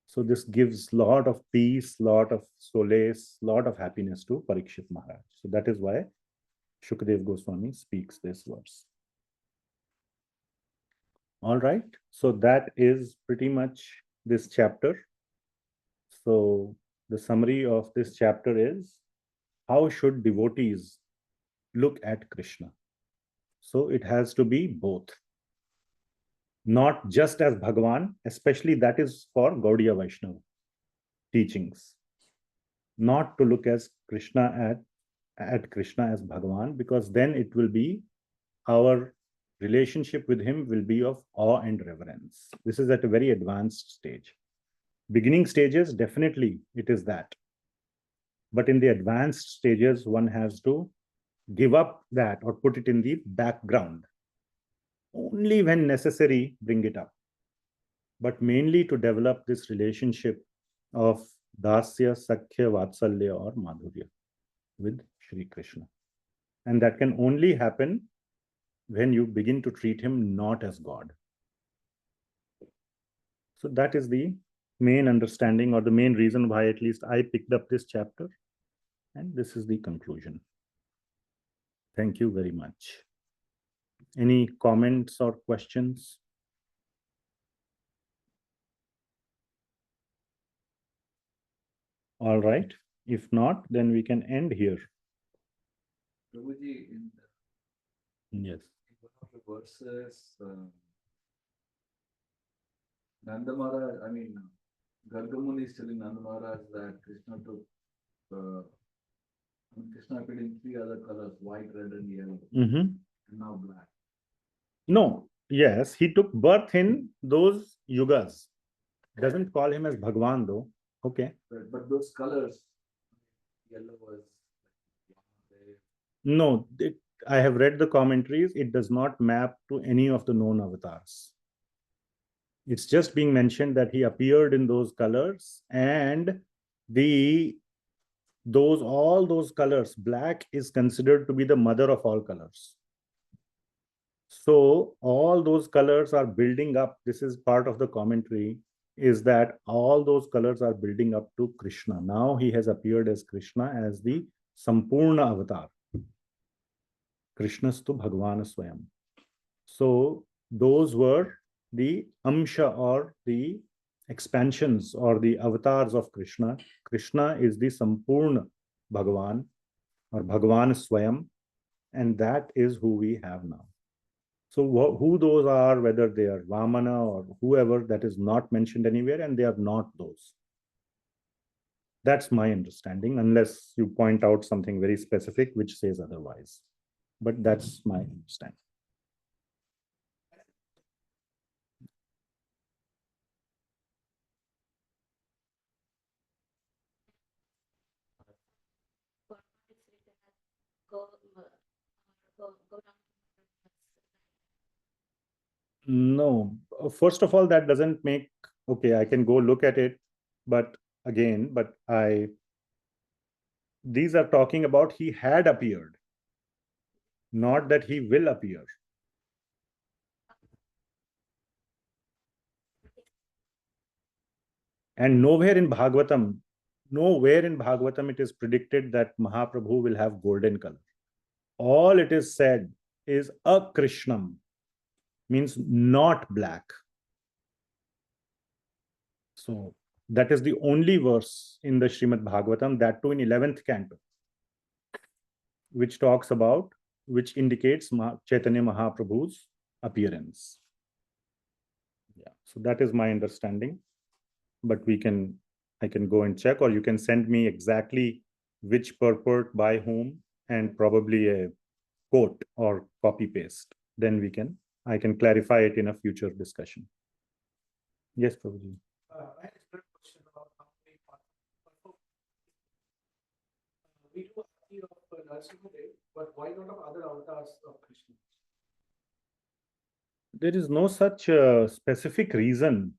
So this gives lot of peace, lot of solace, lot of happiness to Parikshit Maharaj. So that is why Sukadeva Goswami speaks this verse. All right. So that is pretty much this chapter. So the summary of this chapter is, how should devotees look at Krishna? So it has to be both. Not just as Bhagavan, especially that is for Gaudiya Vaishnava teachings. Not to look as Krishna at Krishna as Bhagavan, because then it will be, our relationship with him will be of awe and reverence. This is at a very advanced stage. Beginning stages, definitely it is that. But in the advanced stages, one has to give up that or put it in the background. Only when necessary, bring it up. But mainly to develop this relationship of Dasya, Sakhya, Vatsalya or Madhurya with Sri Krishna. And that can only happen when you begin to treat him not as God. So that is the main understanding, or the main reason why at least I picked up this chapter. And this is the conclusion. Thank you very much. Any comments or questions? All right. If not, then we can end here. Prabhuji, Yes. in one of the verses, Nanda Maharaj, Garga Muni is telling Nanda Maharaj that Krishna took, Krishna appeared in 3 other colors, white, red, and yellow, and now black. No, yes, he took birth in those yugas. Doesn't call him as Bhagwan though. Okay. But those colors, yellow was No, I have read the commentaries. It does not map to any of the known avatars. It's just being mentioned that he appeared in those colors, and all those colors, black is considered to be the mother of all colors. So all those colors are building up. This is part of the commentary, is that all those colors are building up to Krishna. Now he has appeared as Krishna, as the Sampurna avatar. Krishnastu Bhagavana Swayam. So those were the Amsha, or the expansions, or the avatars of Krishna. Krishna is the Sampurna Bhagavan, or Bhagavan Swayam, and that is who we have now. So who those are, whether they are Vamana or whoever, that is not mentioned anywhere, and they are not those. That's my understanding, unless you point out something very specific which says otherwise. But that's my understanding. No, first of all, that doesn't make, okay, I can go look at it, but again, these are talking about he had appeared, not that he will appear. And nowhere in Bhagavatam it is predicted that Mahaprabhu will have golden color. All it is said is Akrishnam, means not black. So that is the only verse in the Srimad Bhagavatam, that too in 11th canto, which indicates Chaitanya Mahaprabhu's appearance. Yeah, so that is my understanding. But I can go and check, or you can send me exactly which purport by whom, and probably a quote or copy paste. Then I can clarify it in a future discussion. Yes, Prabhuji. I had a question about how we do Aarti of Narasimha, but why not of other avatars of Krishna? There is no such specific reason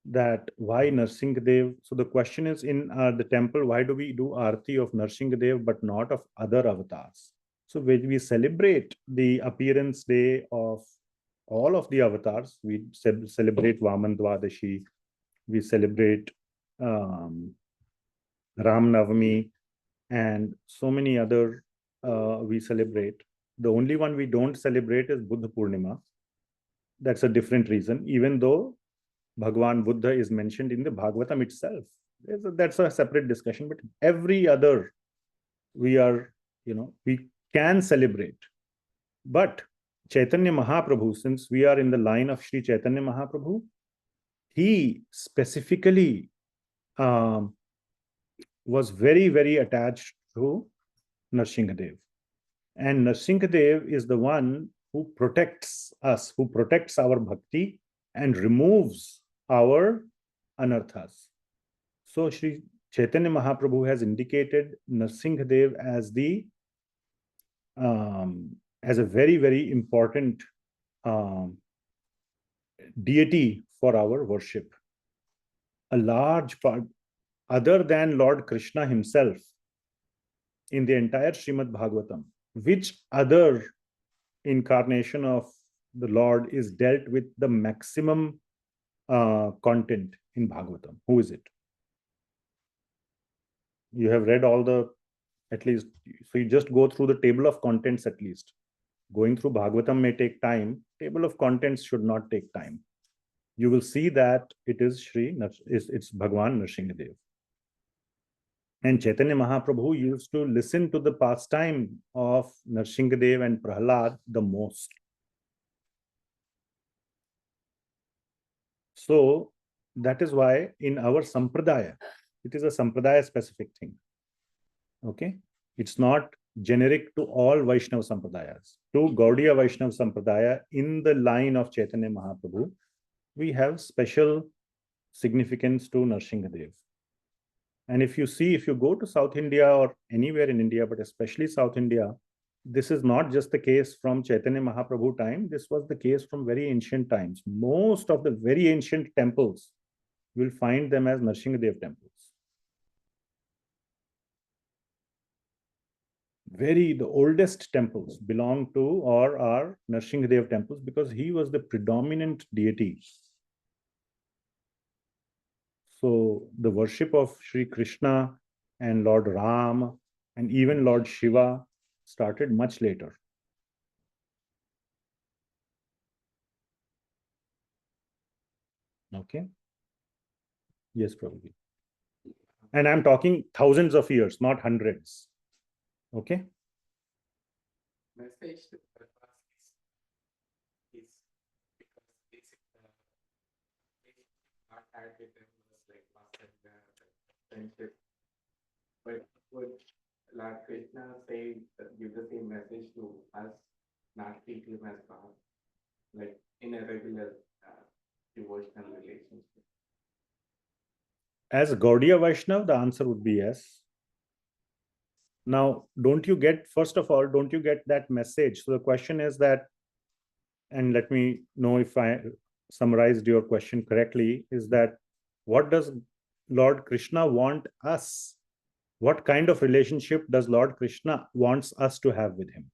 that why Narasimha. So the question is, in the temple, why do we do Aarti of Narasimha but not of other avatars? So when we celebrate the appearance day of all of the avatars, we celebrate Vaman Dvadashi, we celebrate Ram Navami, and so many other we celebrate. The only one we don't celebrate is Buddha Purnima. That's a different reason, even though Bhagwan Buddha is mentioned in the Bhagavatam itself. That's a separate discussion, but every other we can celebrate. But Chaitanya Mahaprabhu, since we are in the line of Sri Chaitanya Mahaprabhu, he specifically was very, very attached to Narasimha. And Narasimha is the one who protects us, who protects our bhakti and removes our anarthas. So Sri Chaitanya Mahaprabhu has indicated Narasimha as a very, very important deity for our worship. A large part, other than Lord Krishna himself, in the entire Srimad Bhagavatam, which other incarnation of the Lord is dealt with the maximum content in Bhagavatam? Who is it? You have read all the, at least, so you just go through the table of contents at least. Going through Bhagavatam may take time. Table of contents should not take time. You will see that it is it's Bhagwan Narasimha. And Chaitanya Mahaprabhu used to listen to the pastime of Narasimha and Prahlad the most. So that is why in our sampradaya, it is a sampradaya specific thing. Okay, it's not generic to all Vaishnava sampradayas. To Gaudiya Vaishnava sampradaya, in the line of Chaitanya Mahaprabhu, we have special significance to Narasimha. And if you go to South India or anywhere in India, but especially South India, this is not just the case from Chaitanya Mahaprabhu time. This was the case from very ancient times. Most of the very ancient temples, you will find them as Nrsimhadev temples. The oldest temples belong to or are Nrsimhadev temples because he was the predominant deity. So the worship of Sri Krishna and Lord Ram and even Lord Shiva started much later. Okay. Yes, probably. And I'm talking thousands of years, not hundreds. Okay. Message to Gopas is because this not had with them was like lost friendship. But would Lord Krishna say give the same message to us, not treat him as God, like in a regular devotional relationship? As Gaudiya Vaishnav, the answer would be yes. Now, first of all, don't you get that message? So the question is that, and let me know if I summarized your question correctly, is that what does Lord Krishna want us? What kind of relationship does Lord Krishna wants us to have with him?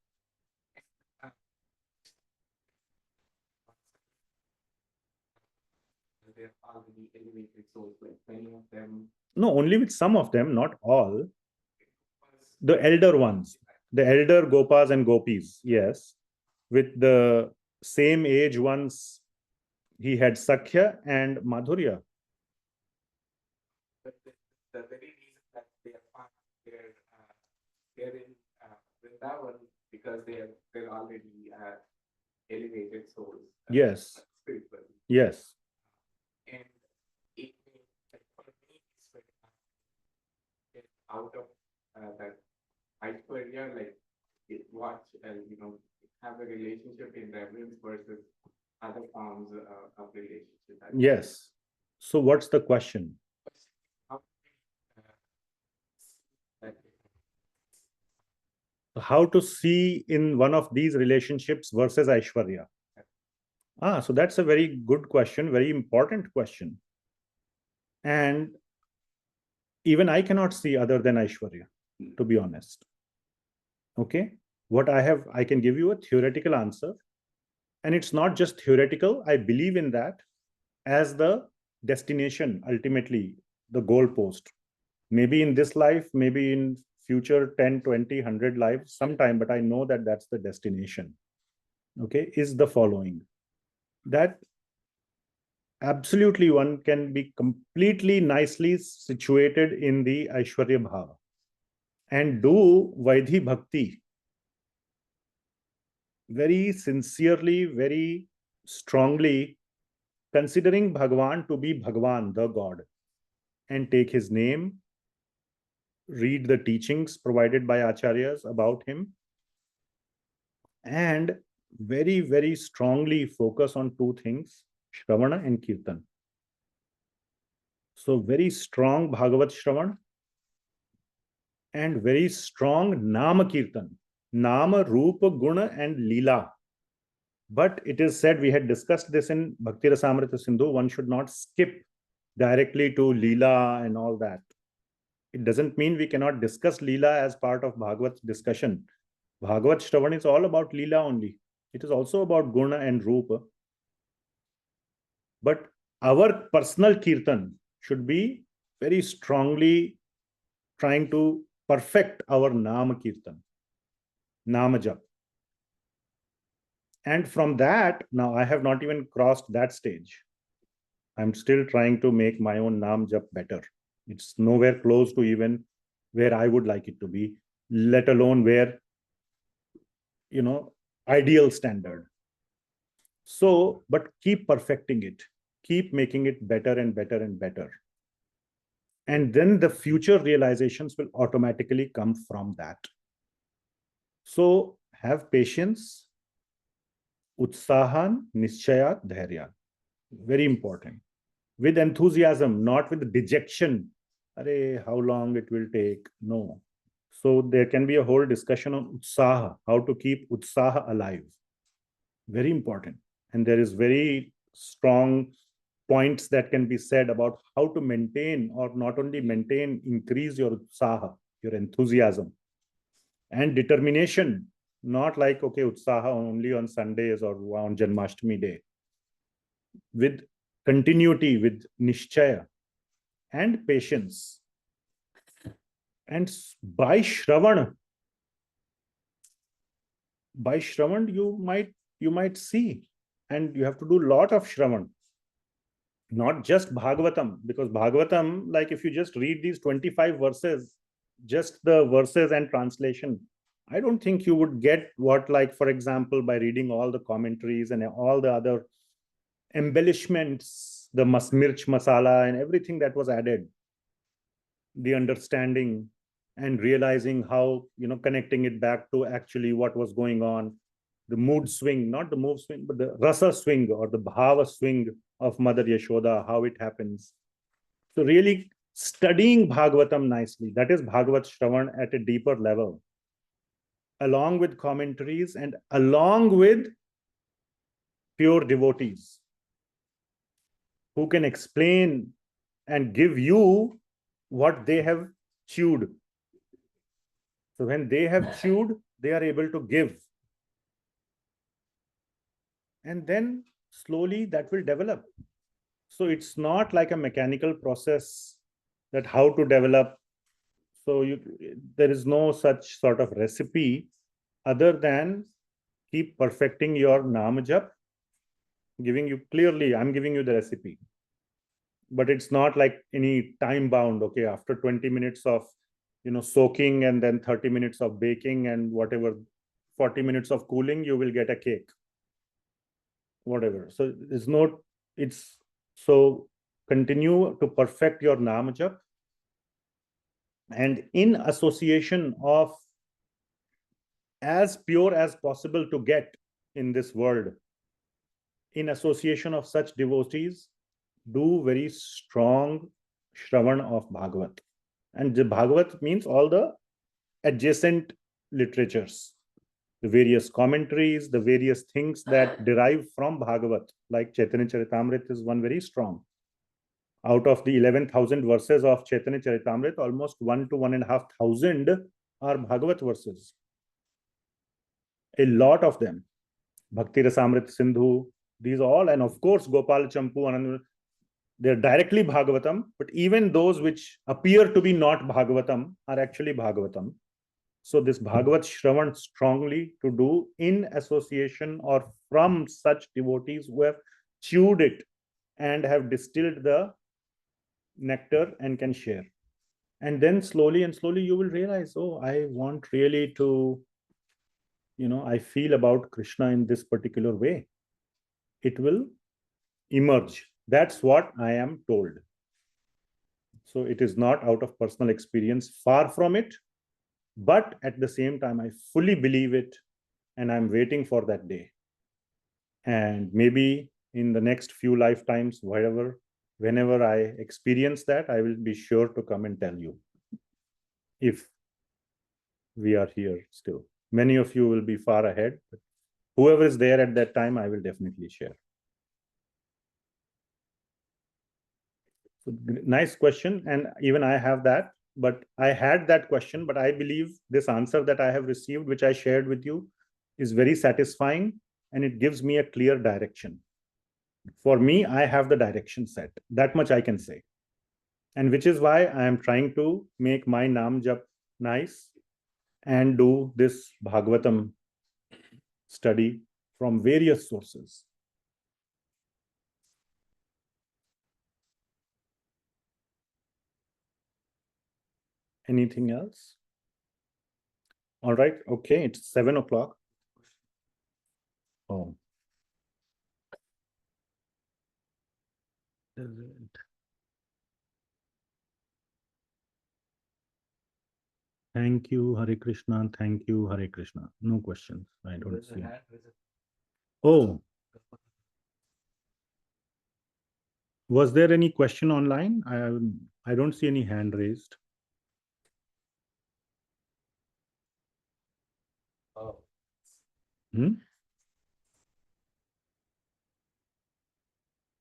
They're already elevated souls, like many of them. No, only with some of them, not all. The elder ones, the elder Gopas and Gopis, yes. With the same age ones, he had Sakhya and Madhurya. But the very reason that they are part, they're in Vrindavan because they're already elevated souls. Yes. Spiritually. Yes. And it like for me, it's very hard to get out of that acharyas, like watch and have a relationship in reverence versus other forms of relationship. Yes. So what's the question? How to see in one of these relationships versus Aishwarya? So that's a very good question, very important question. And even I cannot see other than Aishwarya, to be honest. Okay. I can give you a theoretical answer. And it's not just theoretical. I believe in that as the destination, ultimately, the goalpost. Maybe in this life, maybe in future 10, 20, 100 lives, sometime, but I know that that's the destination. Okay, is the following. That absolutely one can be completely nicely situated in the Aishwarya Bhava and do Vaidhi Bhakti very sincerely, very strongly, considering Bhagavan to be Bhagavan, the God, and take his name, read the teachings provided by acharyas about him, and very, very strongly focus on two things, Shravana and Kirtan. So very strong Bhagavat Shravan and very strong Nama Kirtan, Nama, Rupa, Guna and Leela. But it is said, we had discussed this in Bhakti Rasamrita Sindhu, one should not skip directly to Leela and all that. It doesn't mean we cannot discuss Leela as part of Bhagavat discussion. Bhagavat Shravan is all about Leela only. It is also about Guna and Rupa. But our personal Kirtan should be very strongly trying to perfect our Nama Kirtan, Nama Jap. And from that, now I have not even crossed that stage. I'm still trying to make my own Nam Jap better. It's nowhere close to even where I would like it to be, let alone where, ideal standard. So, but keep perfecting it, keep making it better and better and better. And then the future realizations will automatically come from that. So have patience, utsahan, nischayat, dhairya. Very important. With enthusiasm, not with dejection. Arey, how long it will take? No. So there can be a whole discussion on utsaha, how to keep utsaha alive. Very important. And there is very strong points that can be said about how to maintain, or not only maintain, increase your utsaha, your enthusiasm and determination. Not like, okay, utsaha only on Sundays or on Janmashtami day. With continuity, with nishchaya and patience. And by Shravan, you might see, and you have to do a lot of Shravan. Not just Bhagavatam, because Bhagavatam, like if you just read these 25 verses, just the verses and translation, I don't think you would get what, like, for example, by reading all the commentaries and all the other embellishments, the mirch masala and everything that was added, the understanding and realizing how, connecting it back to actually what was going on, the mood swing, not the mood swing, but the rasa swing or the bhava swing of Mother Yashoda, how it happens. So really studying Bhagavatam nicely, that is Bhagavat Shravan at a deeper level, along with commentaries and along with pure devotees who can explain and give you what they have chewed. So when they have chewed, they are able to give. And then slowly that will develop. So it's not like a mechanical process that how to develop. So there is no such sort of recipe other than keep perfecting your Nam Jap, giving you clearly, I'm giving you the recipe. But it's not like any time bound, okay, after 20 minutes of, soaking and then 30 minutes of baking and whatever, 40 minutes of cooling, you will get a cake. Whatever. So so continue to perfect your Nam Jap, and in association of as pure as possible to get in this world, in association of such devotees, do very strong Shravan of Bhagavat. And the Bhagavat means all the adjacent literatures, the various commentaries, the various things that derive from Bhagavat, like Chaitanya Charitamrita is one very strong. Out of the 11,000 verses of Chaitanya Charitamrita, almost 1 to 1,500 are Bhagavat verses. A lot of them. Bhakti Rasamrita Sindhu, these all, and of course Gopal Campuh, they're directly Bhagavatam, but even those which appear to be not Bhagavatam are actually Bhagavatam. So this Bhagavat Shravan strongly to do in association or from such devotees who have chewed it and have distilled the nectar and can share. And then slowly and slowly you will realize, oh, I want really to, I feel about Krishna in this particular way. It will emerge. That's what I am told. So it is not out of personal experience, far from it. But at the same time, I fully believe it, and I'm waiting for that day. And maybe in the next few lifetimes, whenever I experience that, I will be sure to come and tell you, if we are here still. Many of you will be far ahead, but whoever is there at that time, I will definitely share. So, nice question, and even I have that. But I had that question, but I believe this answer that I have received, which I shared with you, is very satisfying, and it gives me a clear direction. For me, I have the direction set. That much I can say. And which is why I am trying to make my Nam Jap nice and do this Bhagavatam study from various sources. Anything else? All right. Okay. It's 7 o'clock. Oh. Thank you, Hare Krishna. Thank you, Hare Krishna. No questions. I don't see. Oh. Was there any question online? I don't see any hand raised.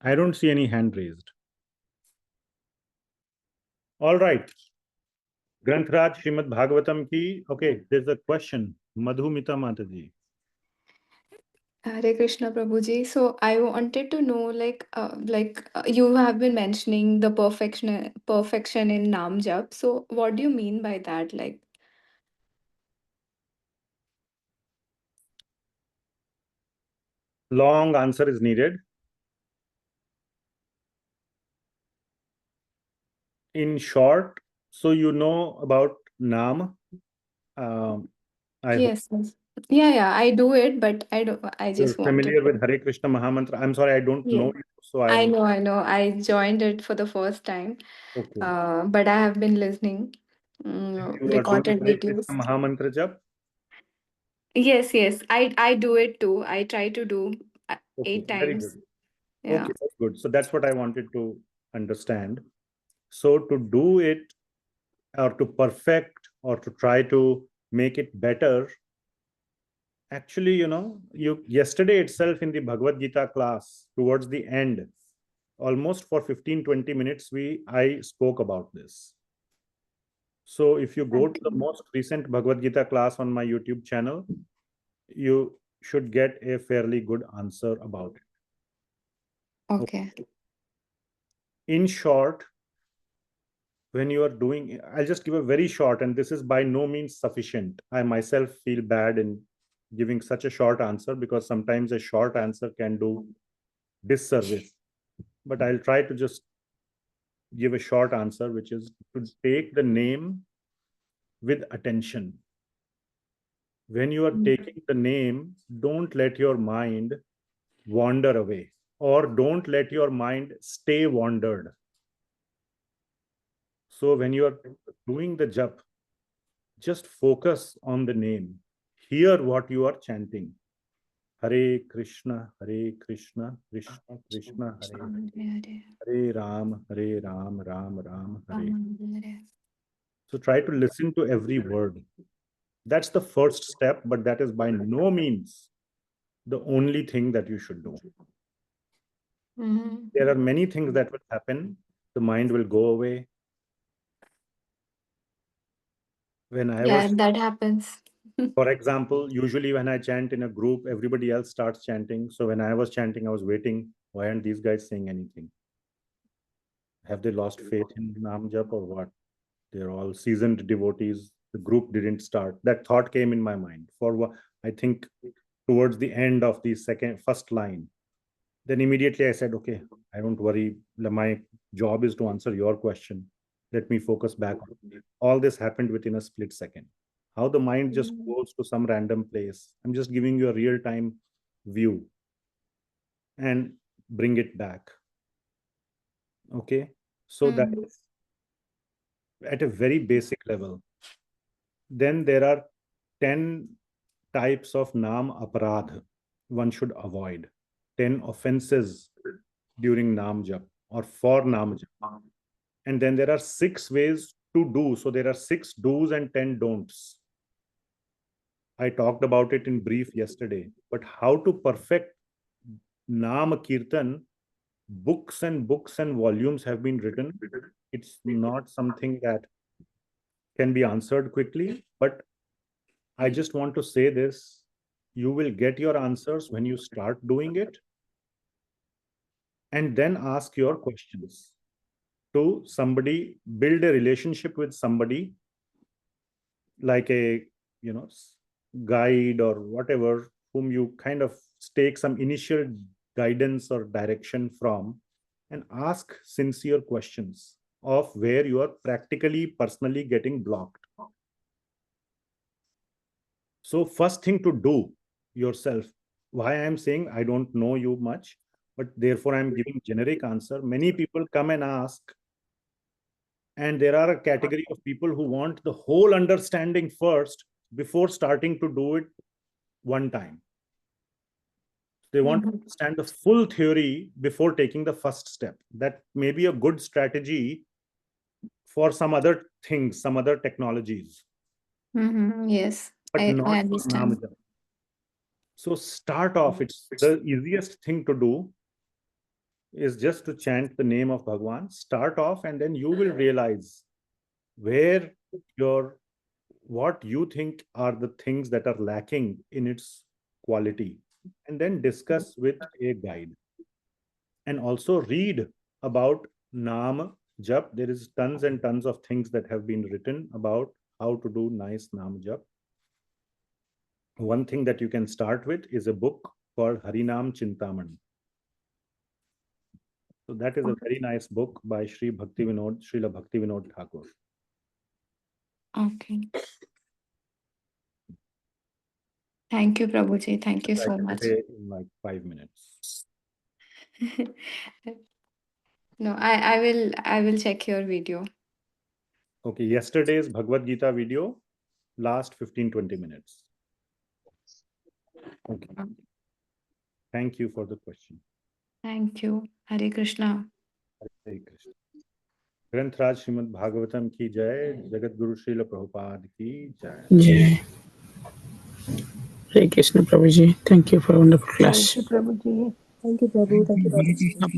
I don't see any hand raised. All right. Granthraj Srimad Bhagavatam ki. Okay, there's a question. Madhumita Mataji. Hare Krishna Prabhuji. So I wanted to know, you have been mentioning the perfection in Nam Jap. So what do you mean by that? Like, Long answer is needed. In short, so you know about Nam. I hope yes, yes. Yeah, I do it, but I you're just wanted familiar to. with Hare Krishna Mahamantra. I'm sorry, I don't Yeah. know it, so I I'll. know. I joined it for the first time, Okay. but I have been listening You are doing recorded Hare videos. Krishna Mahamantra Jap? Yes. I do it too. I try to do Okay, 8 very times. good. Yeah. Okay, that's good. So that's what I wanted to understand. So to do it or to perfect or to try to make it better, actually, you yesterday itself in the Bhagavad Gita class, towards the end, almost for 15-20 minutes, I spoke about this. So if you go to the most recent Bhagavad Gita class on my YouTube channel, you should get a fairly good answer about it. Okay. In short, when you are doing, I'll just give a very short, and this is by no means sufficient. I myself feel bad in giving such a short answer because sometimes a short answer can do disservice. But I'll try to just give a short answer, which is to take the name with attention. When you are taking the name, don't let your mind wander away, or don't let your mind stay wandered. So when you are doing the jap, just focus on the name. Hear what you are chanting. Hare Krishna, Krishna Krishna, Hare Ram, Ram Ram, Hare. So try to listen to every word. That's the first step, but that is by no means the only thing that you should do. There are many things that will happen. The mind will go away. When I was, that happens. for example, usually when I chant in a group, everybody else starts chanting. So when I was chanting, I was waiting. Why aren't these guys saying anything? Have they lost faith in Nam Jap or what? They're all seasoned devotees. The group didn't start. That thought came in my mind for what I think towards the end of the first line. Then immediately I said, okay, I don't worry. My job is to answer your question. Let me focus back on it. All this happened within a split second. How the mind just goes to some random place. I'm just giving you a real-time view and bring it back. Okay. So that is at a very basic level. Then there are 10 types of Nam Aparadh one should avoid. 10 offenses during Nam Jap or for Nam Jap. And then there are 6 ways to do. So there are 6 do's and 10 don'ts. I talked about it in brief yesterday. But how to perfect Nam Kirtan, books and volumes have been written. It's not something that can be answered quickly, but I just want to say this. You will get your answers when you start doing it, and then ask your questions to somebody, build a relationship with somebody like a guide or whatever, whom you kind of take some initial guidance or direction from, and ask sincere questions of where you are practically personally getting blocked. So first thing to do yourself, why I am saying I don't know you much, but therefore I'm giving generic answer. Many people come and ask, and there are a category of people who want the whole understanding first before starting to do it one time. They want to understand the full theory before taking the first step. That may be a good strategy for some other things, some other technologies, Yes, but I not for understand. Nam Jap. So start off, it's the easiest thing to do is just to chant the name of Bhagwan. Start off, and then you will realize where what you think are the things that are lacking in its quality, and then discuss with a guide. And also read about Nam Jap. There is tons and tons of things that have been written about how to do nice Nam Jap. One thing that you can start with is a book called Harinam Chintamani. So that is a very nice book by Srila Bhakti Vinod Thakur. Okay. Thank you, Prabhuji. Thank you so much. In like 5 minutes. No, I will check your video. Okay, yesterday's Bhagavad Gita video, last 15-20 minutes. Okay. Thank you for the question. Thank you. Hare Krishna. Hare Krishna. Granth Srimad Bhagavatam ki jai, Jagat Guru Srila Prabhupada ki jai. Jai. Hare Krishna Prabhuji. Thank you for a wonderful class. Thank you, Prabhuji. Thank you, Prabhu. Thank you, Lord.